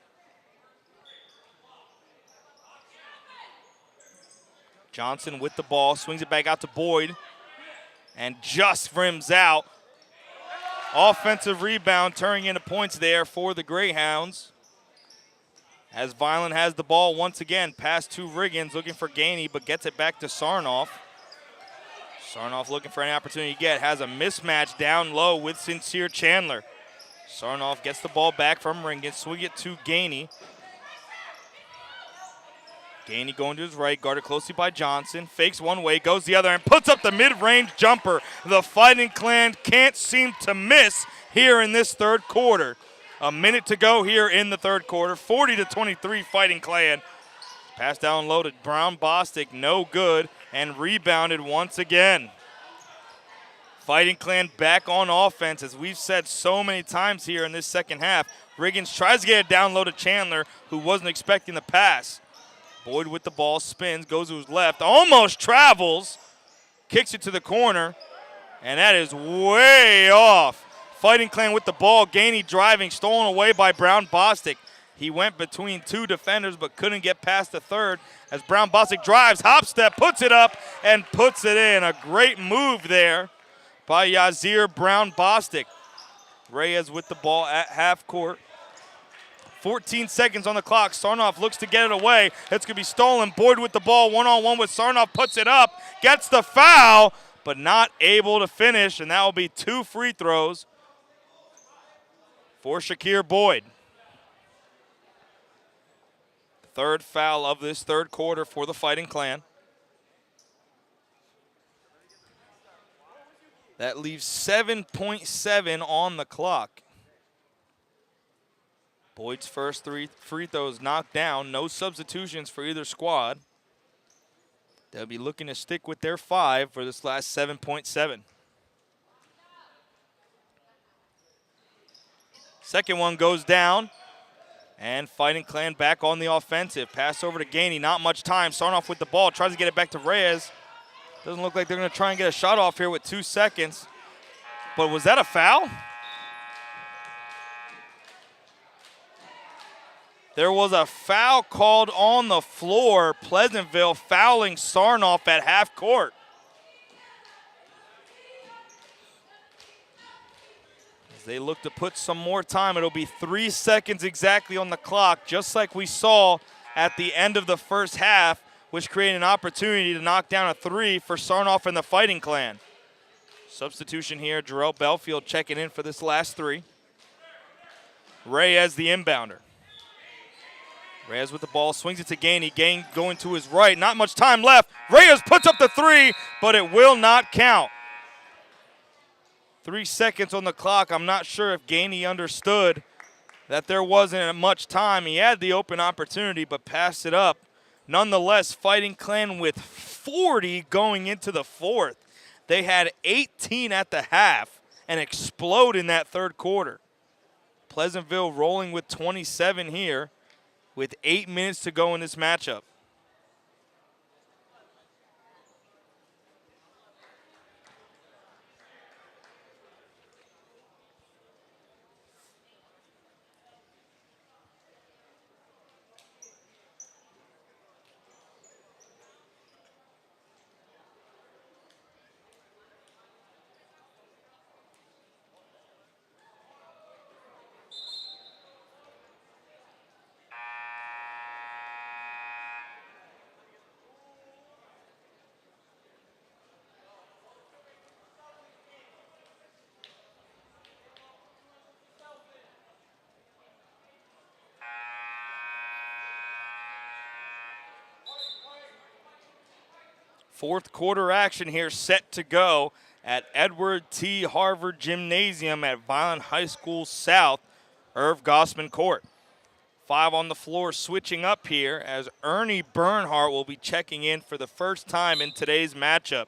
Johnson with the ball. Swings it back out to Boyd. And just rims out. Offensive rebound turning into points there for the Greyhounds. As Vineland has the ball once again. Pass to Riggins, looking for Gainey, but gets it back to Sarnoff. Sarnoff looking for an opportunity to get. Has a mismatch down low with Sincere Chandler. Sarnoff gets the ball back from Riggins. Swing it to Gainey. Gainey going to his right, guarded closely by Johnson. Fakes one way, goes the other, and puts up the mid-range jumper. The Fighting Clan can't seem to miss here in this third quarter. A minute to go here in the third quarter. 40-23 Fighting Clan. Pass down low to Brown Bostic, no good, and rebounded once again. Fighting Clan back on offense, as we've said so many times here in this second half. Riggins tries to get it down low to Chandler, who wasn't expecting the pass. Boyd with the ball, spins, goes to his left, almost travels, kicks it to the corner, and that is way off. Fighting Clan with the ball, Gainey driving, stolen away by Brown Bostic. He went between two defenders but couldn't get past the third as Brown Bostic drives, hop step, puts it up, and puts it in. A great move there by Yazir Brown Bostic. Reyes with the ball at half court. 14 seconds on the clock. Sarnoff looks to get it away. It's going to be stolen. Boyd with the ball, one-on-one with Sarnoff, puts it up, gets the foul, but not able to finish, and that will be 2 free throws for Shakir Boyd. Third foul of this third quarter for the Fighting Clan. That leaves 7.7 on the clock. Boyd's first 3 free throws knocked down. No substitutions for either squad. They'll be looking to stick with their 5 for this last 7.7. Second one goes down. And Fighting Clan back on the offensive. Pass over to Gainey. Not much time. Sarnoff with the ball. Tries to get it back to Reyes. Doesn't look like they're going to try and get a shot off here with 2 seconds. But was that a foul? There was a foul called on the floor. Pleasantville fouling Sarnoff at half court. As they look to put some more time, it'll be 3 seconds exactly on the clock, just like we saw at the end of the first half, which created an opportunity to knock down a 3 for Sarnoff and the Fighting Clan. Substitution here, Jarrell Belfield checking in for this last 3. Reyes the inbounder. Reyes with the ball, swings it to Gainey. Gain going to his right, not much time left. Reyes puts up the 3, but it will not count. 3 seconds on the clock. I'm not sure if Gainey understood that there wasn't much time. He had the open opportunity, but passed it up. Nonetheless, Fighting Clan with 40 going into the fourth. They had 18 at the half and explode in that third quarter. Pleasantville rolling with 27 here with 8 minutes to go in this matchup. Fourth quarter action here set to go at Edward T. Harvard Gymnasium at Vineland High School South, Irv Gosman Court. 5 on the floor switching up here as Ernie Bernhardt will be checking in for the first time in today's matchup.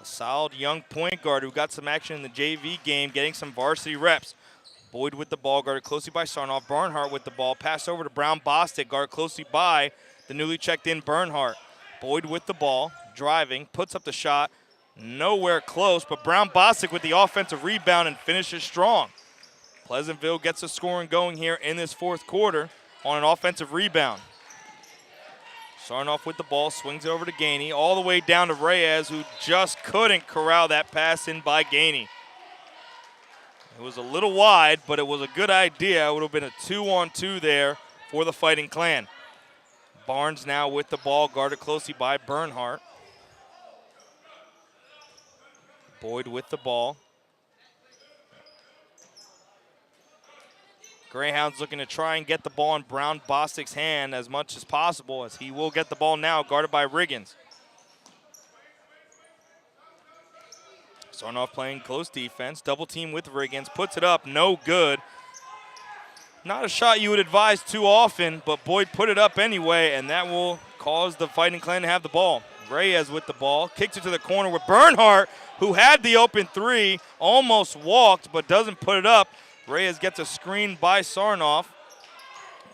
A solid young point guard who got some action in the JV game, getting some varsity reps. Boyd with the ball, guarded closely by Sarnoff. Bernhardt with the ball, pass over to Brown Bostic, guarded closely by the newly checked in Bernhardt. Boyd with the ball, driving, puts up the shot, nowhere close, but Brown Bostic with the offensive rebound and finishes strong. Pleasantville gets the scoring going here in this fourth quarter on an offensive rebound. Sarnoff with the ball, swings it over to Gainey, all the way down to Reyes, who just couldn't corral that pass in by Gainey. It was a little wide, but it was a good idea. It would have been a 2-on-2 there for the Fighting Clan. Barnes now with the ball, guarded closely by Bernhardt. Boyd with the ball. Greyhounds looking to try and get the ball in Brown Bostic's hand as much as possible, as he will get the ball now, guarded by Riggins. Sarnoff playing close defense, double team with Riggins, puts it up, no good. Not a shot you would advise too often, but Boyd put it up anyway, and that will cause the Fighting Clan to have the ball. Reyes with the ball, kicks it to the corner with Bernhardt, who had the open 3, almost walked, but doesn't put it up. Reyes gets a screen by Sarnoff.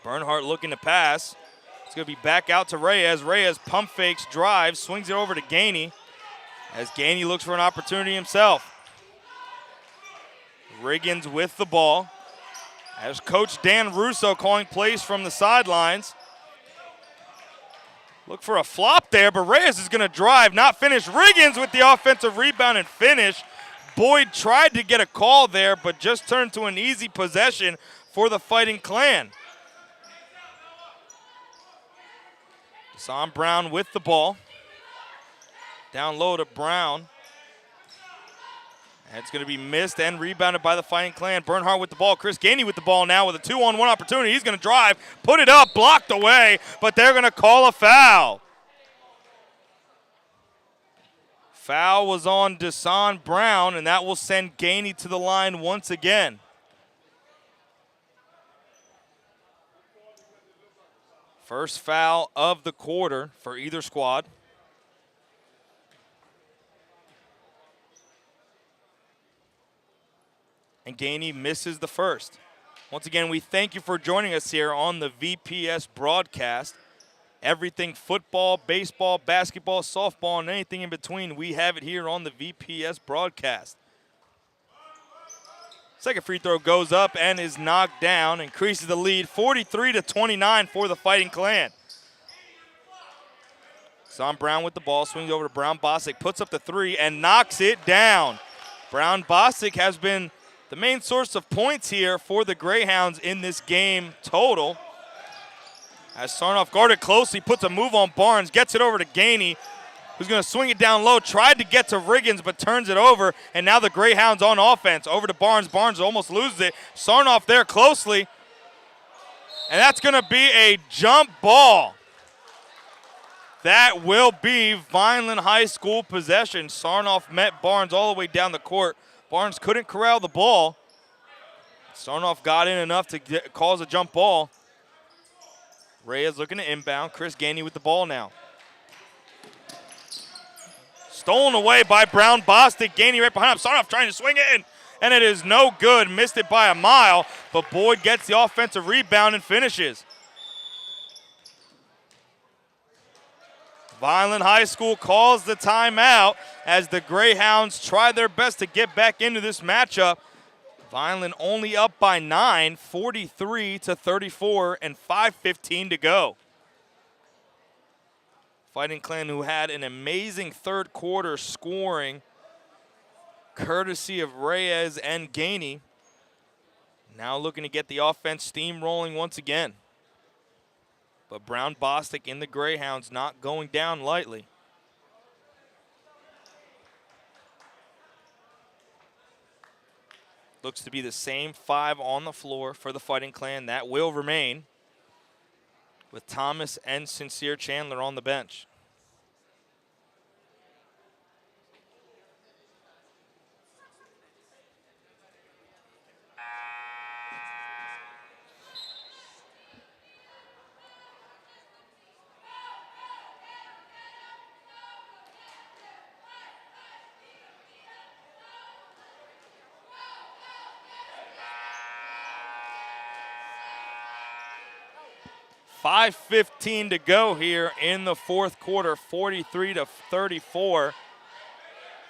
Bernhardt looking to pass. It's going to be back out to Reyes. Reyes pump fakes, drives, swings it over to Gainey, as Gainey looks for an opportunity himself. Riggins with the ball. As Coach Dan Russo calling plays from the sidelines. Look for a flop there, but Reyes is going to drive, not finish. Riggins with the offensive rebound and finish. Boyd tried to get a call there, but just turned to an easy possession for the Fighting Clan. Son Brown with the ball. Down low to Brown. And it's going to be missed and rebounded by the Fighting Clan. Bernhardt with the ball. Chris Gainey with the ball now with a 2-on-1 opportunity. He's going to drive, put it up, blocked away, but they're going to call a foul. Foul was on Deson Brown, and that will send Gainey to the line once again. First foul of the quarter for either squad. And Gainey misses the first. Once again, we thank you for joining us here on the VPS broadcast. Everything football, baseball, basketball, softball, and anything in between, we have it here on the VPS broadcast. Second free throw goes up and is knocked down, increases the lead 43-29 for the Fighting Clan. Son Brown with the ball, swings over to Brown Bosick, puts up the three and knocks it down. Brown Bosick has been the main source of points here for the Greyhounds in this game total. As Sarnoff guarded closely, puts a move on Barnes, gets it over to Gainey, who's going to swing it down low, tried to get to Riggins, but turns it over, and now the Greyhounds on offense. Over to Barnes. Barnes almost loses it. Sarnoff there closely, and that's going to be a jump ball. That will be Vineland High School possession. Sarnoff met Barnes all the way down the court. Barnes couldn't corral the ball. Sarnoff got in enough to cause a jump ball. Reyes looking to inbound. Chris Gainey with the ball now. Stolen away by Brown Bostic. Gainey right behind him. Sarnoff trying to swing it in, and it is no good. Missed it by a mile, but Boyd gets the offensive rebound and finishes. Vineland High School calls the timeout as the Greyhounds try their best to get back into this matchup. Vineland only up by 9, 43-34, and 5:15 to go. Fighting Clan, who had an amazing third quarter scoring, courtesy of Reyes and Gainey, now looking to get the offense steamrolling once again. But Brown Bostic in the Greyhounds not going down lightly. Looks to be the same 5 on the floor for the Fighting Clan. That will remain with Thomas and Sincere Chandler on the bench. .5:15 to go here in the fourth quarter, 43-34.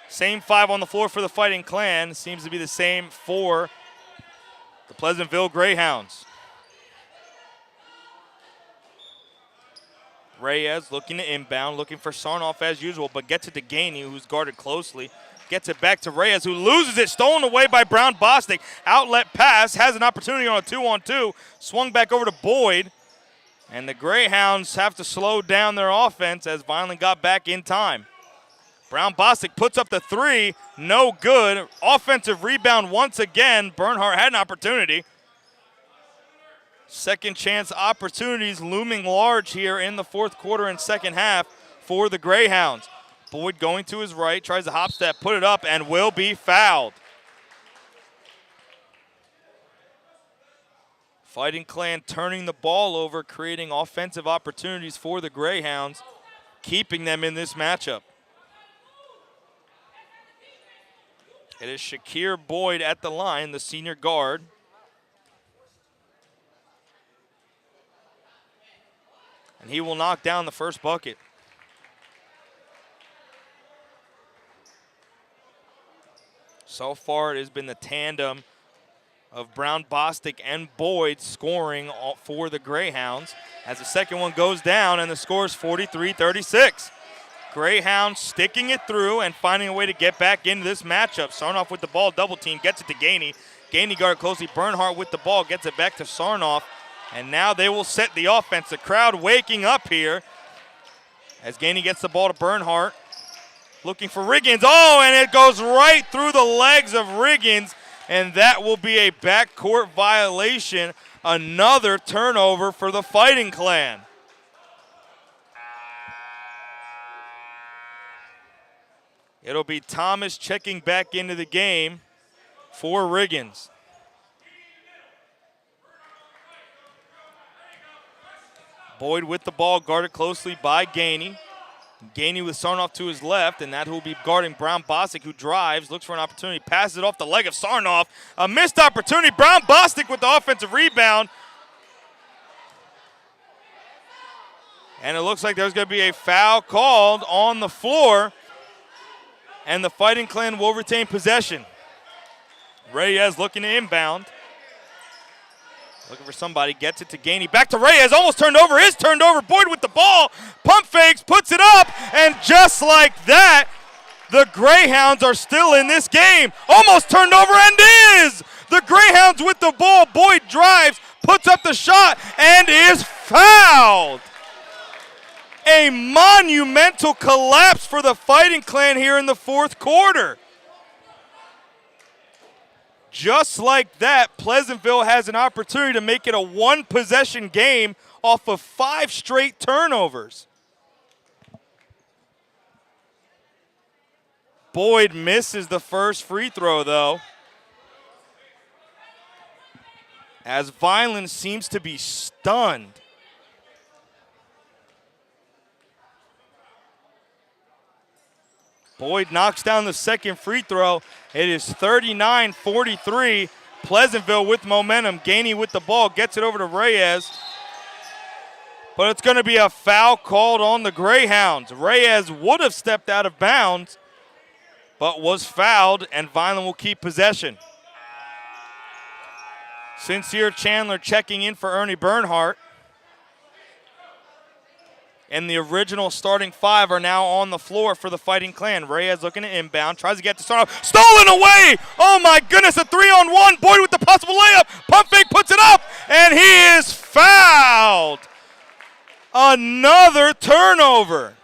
Same 5 on the floor for the Fighting Clan. Seems to be the same for the Pleasantville Greyhounds. Reyes looking to inbound, looking for Sarnoff as usual, but gets it to Gainey, who's guarded closely. Gets it back to Reyes, who loses it, stolen away by Brown Bostic. Outlet pass, has an opportunity on a 2-on-2. Swung back over to Boyd. And the Greyhounds have to slow down their offense as Vineland got back in time. Brown Bostic puts up the 3, no good. Offensive rebound once again. Bernhardt had an opportunity. Second chance opportunities looming large here in the fourth quarter and second half for the Greyhounds. Boyd going to his right, tries to hop step, put it up, and will be fouled. Fighting Clan turning the ball over, creating offensive opportunities for the Greyhounds, keeping them in this matchup. It is Shakir Boyd at the line, the senior guard. And he will knock down the first bucket. So far, it has been the tandem of Brown Bostic and Boyd scoring for the Greyhounds. As the second one goes down, and the score is 43-36. Greyhounds sticking it through and finding a way to get back into this matchup. Sarnoff with the ball, double team, gets it to Gainey. Gainey guarded closely. Bernhardt with the ball, gets it back to Sarnoff. And now they will set the offense. The crowd waking up here As Gainey gets the ball to Bernhardt. Looking for Riggins. Oh, and it goes right through the legs of Riggins. And that will be a backcourt violation. Another turnover for the Fighting Clan. It'll be Thomas checking back into the game for Riggins. Boyd with the ball, guarded closely by Gainey. Gainey with Sarnoff to his left, and that will be guarding Brown Bostic, who drives, looks for an opportunity, passes it off the leg of Sarnoff. A missed opportunity. Brown Bostic with the offensive rebound. And it looks like there's going to be a foul called on the floor, and the Fighting Clan will retain possession. Reyes looking to inbound. Looking for somebody, gets it to Gainey. Back to Reyes, almost turned over, is turned over. Boyd with the ball, pump fakes, puts it up, and just like that, the Greyhounds are still in this game. Almost turned over and is! The Greyhounds with the ball. Boyd drives, puts up the shot, and is fouled. A monumental collapse for the Fighting Clan here in the fourth quarter. Just like that, Pleasantville has an opportunity to make it a one-possession game off of 5 straight turnovers. Boyd misses the first free throw, though, as Vineland seems to be stunned. Boyd knocks down the second free throw. It is 39-43. Pleasantville with momentum. Gainey with the ball. Gets it over to Reyes. But it's going to be a foul called on the Greyhounds. Reyes would have stepped out of bounds, but was fouled, and Vineland will keep possession. Sincere Chandler checking in for Ernie Bernhardt. And the original starting 5 are now on the floor for the Fighting Clan. Reyes looking to inbound, tries to get to Sarnoff. Stolen away! Oh my goodness, a 3-on-1. Boyd with the possible layup. Pump fake, puts it up, and he is fouled. Another turnover.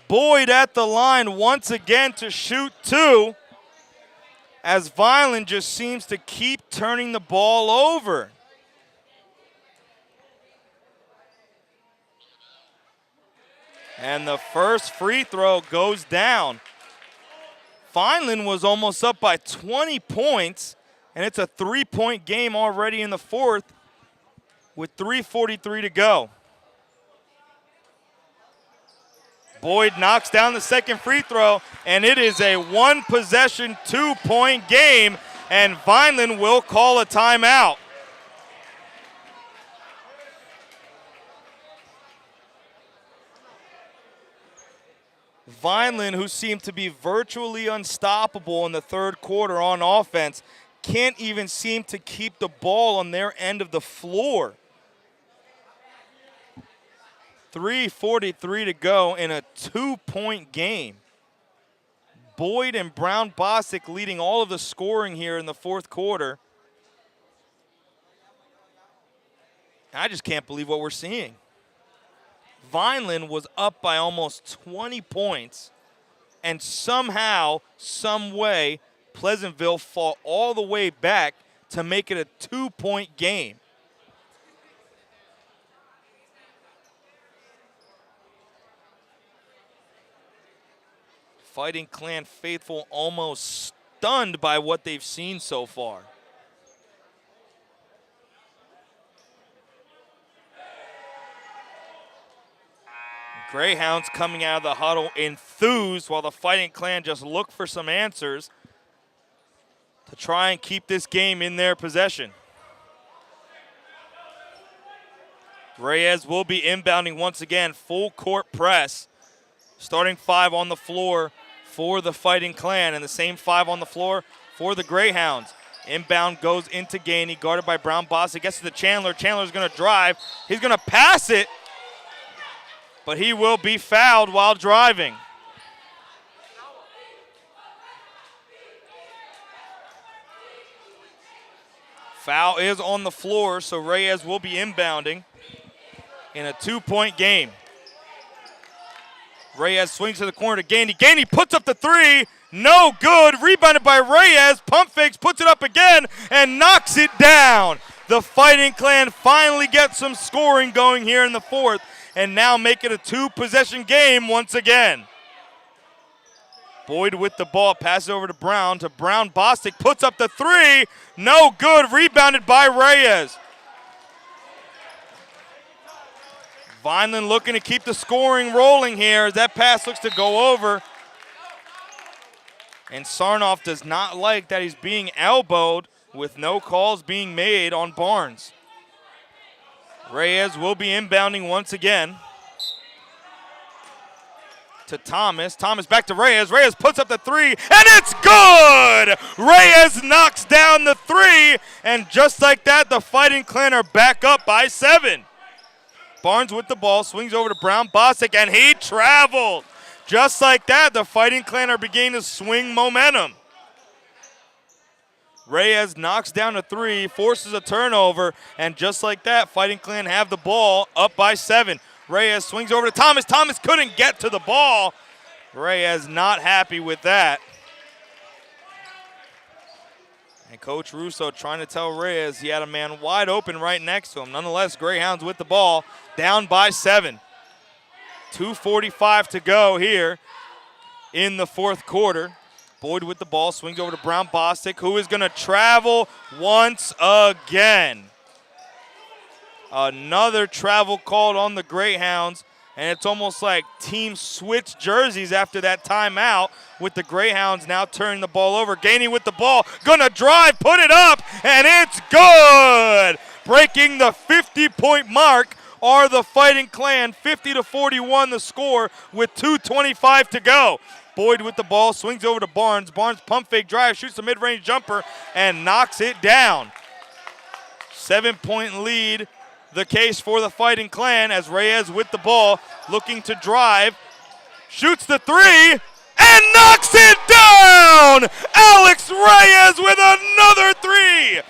Boyd at the line once again to shoot 2, as Vineland just seems to keep turning the ball over. And the first free throw goes down. Vineland was almost up by 20 points, and it's a 3-point game already in the fourth with 3:43 to go. Boyd knocks down the second free throw, and it is a one-possession, 2-point game, and Vineland will call a timeout. Vineland, who seemed to be virtually unstoppable in the third quarter on offense, can't even seem to keep the ball on their end of the floor. 3:43 to go in a 2-point game. Boyd and Brown Bostic leading all of the scoring here in the fourth quarter. I just can't believe what we're seeing. Vineland was up by almost 20 points, and somehow, some way, Pleasantville fought all the way back to make it a 2-point game. Fighting Clan faithful almost stunned by what they've seen so far. Greyhounds coming out of the huddle enthused, while the Fighting Clan just look for some answers to try and keep this game in their possession. Reyes will be inbounding once again, full court press. Starting 5 on the floor for the Fighting Clan, and the same 5 on the floor for the Greyhounds. Inbound goes into Gainey, guarded by Brown Bostic. Gets to the Chandler. Chandler's going to drive. He's going to pass it, but he will be fouled while driving. Foul is on the floor, so Reyes will be inbounding in a 2-point game. Reyes swings to the corner to Gainey. Gainey puts up the three. No good. Rebounded by Reyes. Pump fakes, puts it up again, and knocks it down. The Fighting Clan finally gets some scoring going here in the fourth, and now make it a 2-possession game once again. Boyd with the ball, passes over to Brown. Bostic puts up the three. No good. Rebounded by Reyes. Vineland looking to keep the scoring rolling here as that pass looks to go over. And Sarnoff does not like that he's being elbowed with no calls being made on Barnes. Reyes will be inbounding once again. To Thomas. Thomas back to Reyes. Reyes puts up the three, and it's good! Reyes knocks down the three, and just like that, the Fighting Clan are back up by 7. Barnes with the ball, swings over to Brown Bostic, and he traveled. Just like that, the Fighting Clan are beginning to swing momentum. Reyes knocks down a three, forces a turnover, and just like that, Fighting Clan have the ball up by 7. Reyes swings over to Thomas. Thomas couldn't get to the ball. Reyes not happy with that. And Coach Russo trying to tell Reyes he had a man wide open right next to him. Nonetheless, Greyhounds with the ball, down by 7. 2:45 to go here in the fourth quarter. Boyd with the ball, swings over to Brown Bostic, who is going to travel once again. Another travel called on the Greyhounds, and it's almost like teams switch jerseys after that timeout, with the Greyhounds now turning the ball over. Gainey with the ball, gonna drive, put it up, and it's good! Breaking the 50-point mark are the Fighting Clan, 50-41 the score with 2:25 to go. Boyd with the ball, swings over to Barnes. Barnes pump fake drive, shoots a mid-range jumper, and knocks it down. 7-point lead. The case for the Fighting Clan as Reyes with the ball, looking to drive, shoots the three, and knocks it down! Alex Reyes with another three!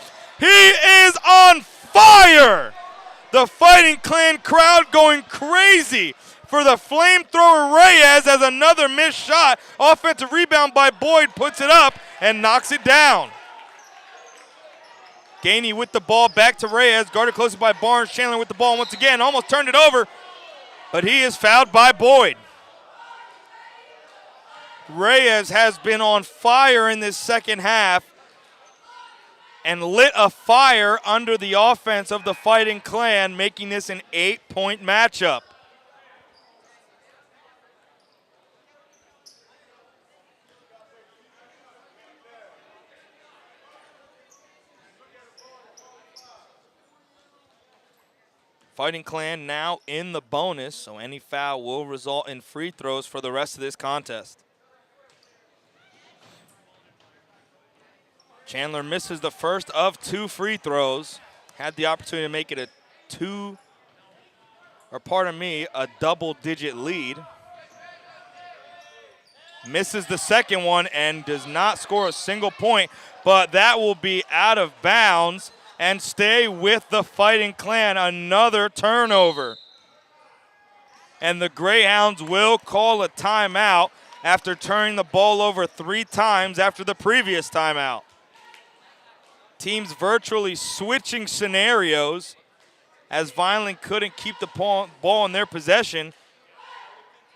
He is on fire! The Fighting Clan crowd going crazy for the flamethrower Reyes as another missed shot. Offensive rebound by Boyd, puts it up and knocks it down. Gainey with the ball, back to Reyes, guarded closely by Barnes. Chandler with the ball once again, almost turned it over, but he is fouled by Boyd. Reyes has been on fire in this second half and lit a fire under the offense of the Fighting Clan, making this an 8-point matchup. Fighting Clan now in the bonus, so any foul will result in free throws for the rest of this contest. Chandler misses the first of 2 free throws. Had the opportunity to make it a double-digit lead. Misses the second one and does not score a single point, but that will be out of bounds and stay with the Fighting Clan. Another turnover. And the Greyhounds will call a timeout after turning the ball over 3 times after the previous timeout. Teams virtually switching scenarios as Vineland couldn't keep the ball in their possession.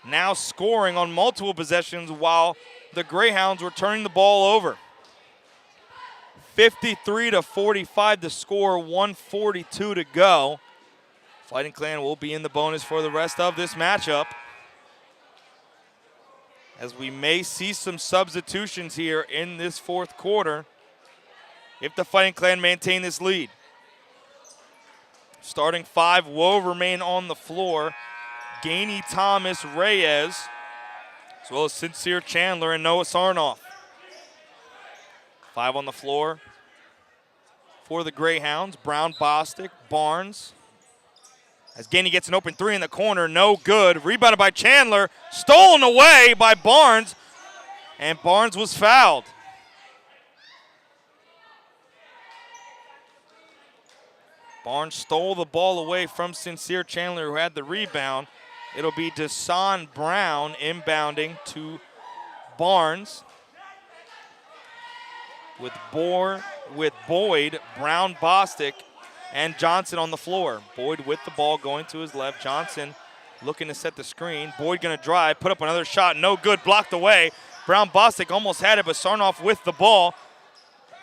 Now scoring on multiple possessions while the Greyhounds were turning the ball over. 53-45 the score, 1:42 to go. Fighting Clan will be in the bonus for the rest of this matchup, as we may see some substitutions here in this fourth quarter if the Fighting Clan maintain this lead. Starting 5 will remain on the floor. Gainey, Thomas, Reyes, as well as Sincere Chandler and Noah Sarnoff. 5 on the floor for the Greyhounds. Brown, Bostic, Barnes. As Gainey gets an open 3 in the corner, no good. Rebounded by Chandler, stolen away by Barnes, and Barnes was fouled. Barnes stole the ball away from Sincere Chandler, who had the rebound. It'll be Desan Brown inbounding to Barnes. With Boyd, Brown, Bostic, and Johnson on the floor. Boyd with the ball going to his left. Johnson looking to set the screen. Boyd going to drive, put up another shot. No good, blocked away. Brown, Bostic almost had it, but Sarnoff with the ball.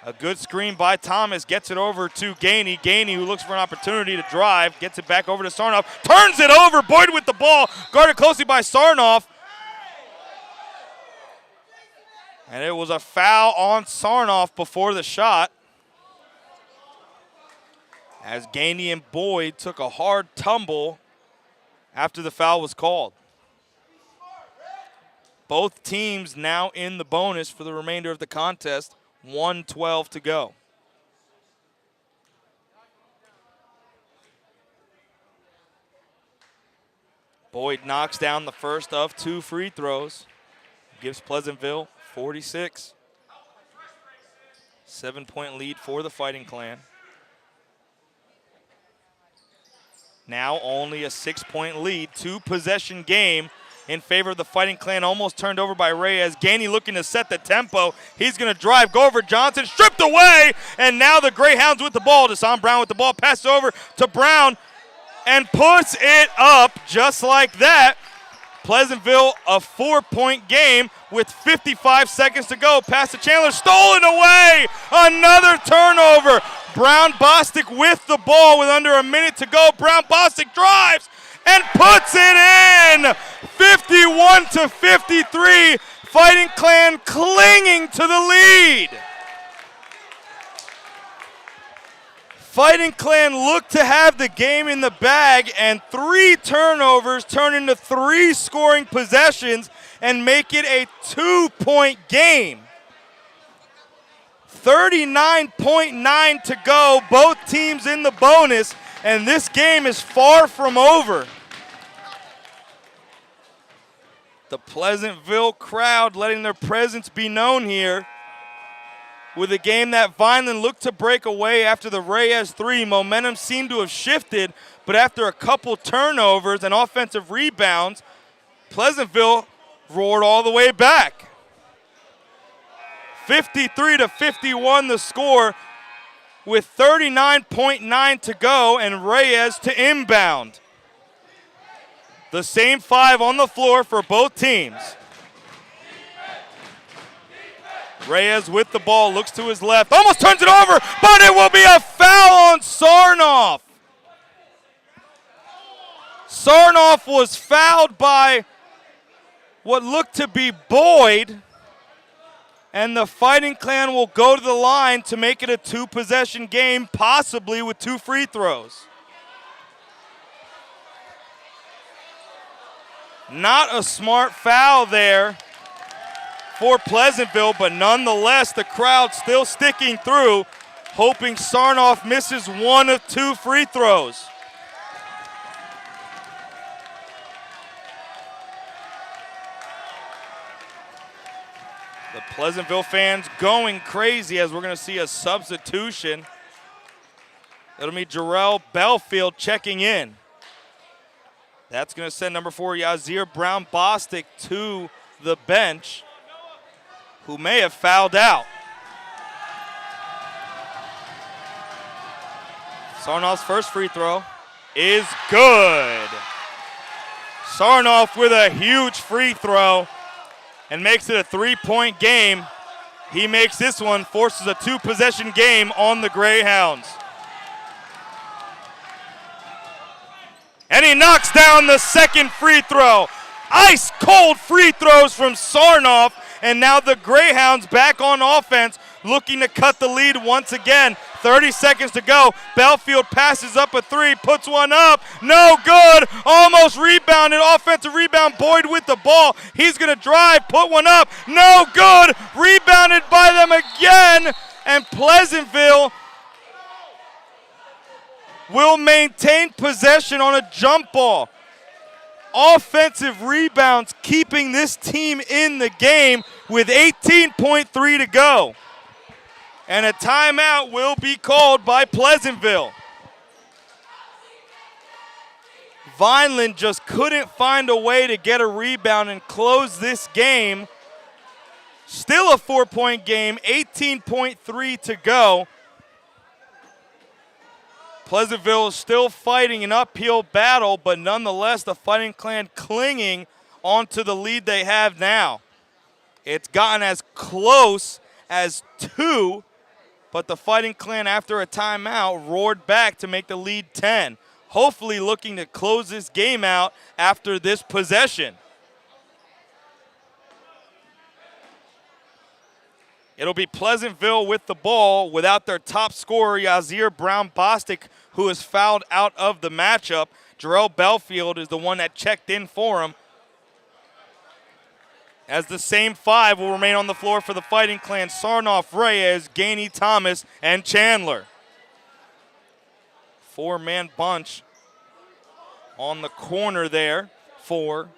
A good screen by Thomas, gets it over to Gainey. Gainey, who looks for an opportunity to drive, gets it back over to Sarnoff. Turns it over, Boyd with the ball, guarded closely by Sarnoff. And it was a foul on Sarnoff before the shot, as Gainey and Boyd took a hard tumble after the foul was called. Both teams now in the bonus for the remainder of the contest. 1:12 to go. Boyd knocks down the first of 2 free throws. Gives Pleasantville 46. 7-point lead for the Fighting Clan. Now only a 6-point lead, 2-possession game in favor of the Fighting Clan, almost turned over by Reyes. Gainey looking to set the tempo. He's going to drive, go over Johnson, stripped away, and now the Greyhounds with the ball. Desan Brown with the ball, passes over to Brown, and puts it up just like that. Pleasantville, a 4-point game with 55 seconds to go. Pass to Chandler, stolen away. Another turnover. Brown, Bostic with the ball with under a minute to go. Brown, Bostic drives and puts it in. 51-53. Fighting Clan clinging to the lead. Fighting Clan looked to have the game in the bag, and 3 turnovers turn into 3 scoring possessions and make it a 2-point game. 39.9 to go, both teams in the bonus, and this game is far from over. The Pleasantville crowd letting their presence be known here. With a game that Vineland looked to break away after the Reyes 3, momentum seemed to have shifted, but after a couple turnovers and offensive rebounds, Pleasantville roared all the way back. 53-51 the score, with 39.9 to go, and Reyes to inbound. The same 5 on the floor for both teams. Reyes with the ball, looks to his left, almost turns it over, but it will be a foul on Sarnoff. Sarnoff was fouled by what looked to be Boyd, and the Fighting Clan will go to the line to make it a 2-possession game, possibly with 2 free throws. Not a smart foul there for Pleasantville, but nonetheless, the crowd still sticking through, hoping Sarnoff misses 1 of 2 free throws. The Pleasantville fans going crazy as we're going to see a substitution. It'll be Jarrell Belfield checking in. That's going to send number 4, Yazir Brown Bostic, to the bench, who may have fouled out. Sarnoff's first free throw is good. Sarnoff with a huge free throw and makes it a 3-point game. He makes this one, forces a 2-possession game on the Greyhounds. And he knocks down the second free throw. Ice cold free throws from Sarnoff. And now the Greyhounds back on offense, looking to cut the lead once again. 30 seconds to go. Belfield passes up a 3, puts one up. No good. Almost rebounded. Offensive rebound. Boyd with the ball. He's going to drive, put one up. No good. Rebounded by them again. And Pleasantville will maintain possession on a jump ball. Offensive rebounds keeping this team in the game with 18.3 to go. And a timeout will be called by Pleasantville. Vineland just couldn't find a way to get a rebound and close this game. Still a 4-point game, 18.3 to go. Pleasantville is still fighting an uphill battle, but nonetheless, the Fighting Clan clinging onto the lead they have now. It's gotten as close as 2, but the Fighting Clan, after a timeout, roared back to make the lead 10. Hopefully looking to close this game out after this possession. It'll be Pleasantville with the ball without their top scorer, Yazir Brown-Bostic, who is fouled out of the matchup. Jarrell Belfield is the one that checked in for him. As the same 5 will remain on the floor for the Fighting Clan: Sarnoff, Reyes, Gainey, Thomas, and Chandler. 4-man bunch on the corner there for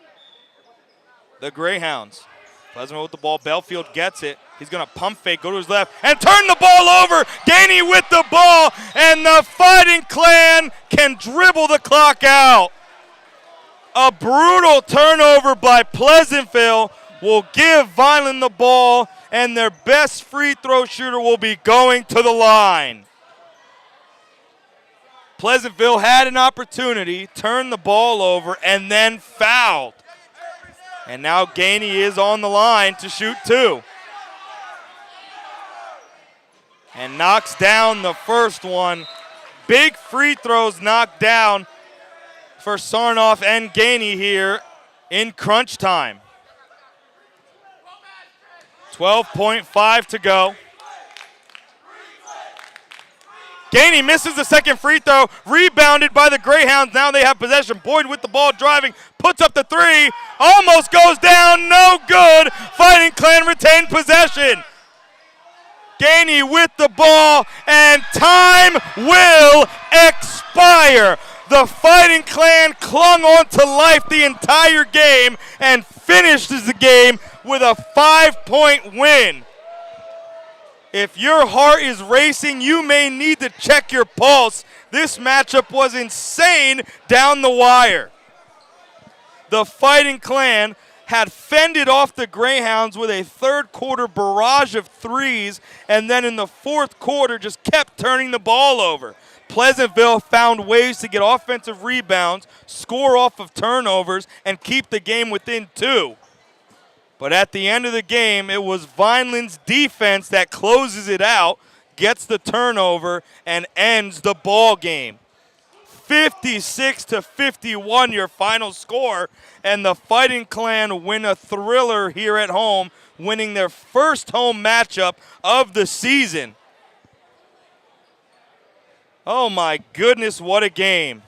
the Greyhounds. Pleasantville with the ball. Belfield gets it. He's going to pump fake, go to his left, and turn the ball over. Gainey with the ball, and the Fighting Clan can dribble the clock out. A brutal turnover by Pleasantville will give Vineland the ball, and their best free throw shooter will be going to the line. Pleasantville had an opportunity, turned the ball over, and then fouled. And now Gainey is on the line to shoot 2. And knocks down the first one. Big free throws knocked down for Sarnoff and Gainey here in crunch time. 12.5 to go. Gainey misses the second free throw, rebounded by the Greyhounds. Now they have possession. Boyd with the ball driving, puts up the 3, almost goes down, no good. Fighting Clan retained possession. Gainey with the ball, and time will expire. The Fighting Clan clung on to life the entire game and finishes the game with a 5-point win. If your heart is racing, you may need to check your pulse. This matchup was insane down the wire. The Fighting Clan had fended off the Greyhounds with a third-quarter barrage of threes, and then in the fourth quarter just kept turning the ball over. Pleasantville found ways to get offensive rebounds, score off of turnovers, and keep the game within 2. But at the end of the game, it was Vineland's defense that closes it out, gets the turnover, and ends the ball game. 56-51 your final score, and the Fighting Clan win a thriller here at home, winning their first home matchup of the season. Oh my goodness, what a game.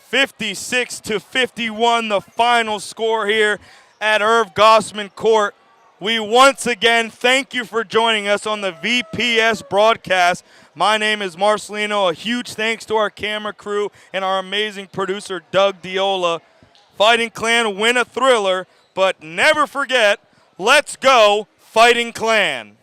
56-51 the final score here at Irv Gosman Court. We once again thank you for joining us on the VPS broadcast. My name is Marcelino. A huge thanks to our camera crew and our amazing producer, Doug Diola. Fighting Clan win a thriller, but never forget, let's go Fighting Clan.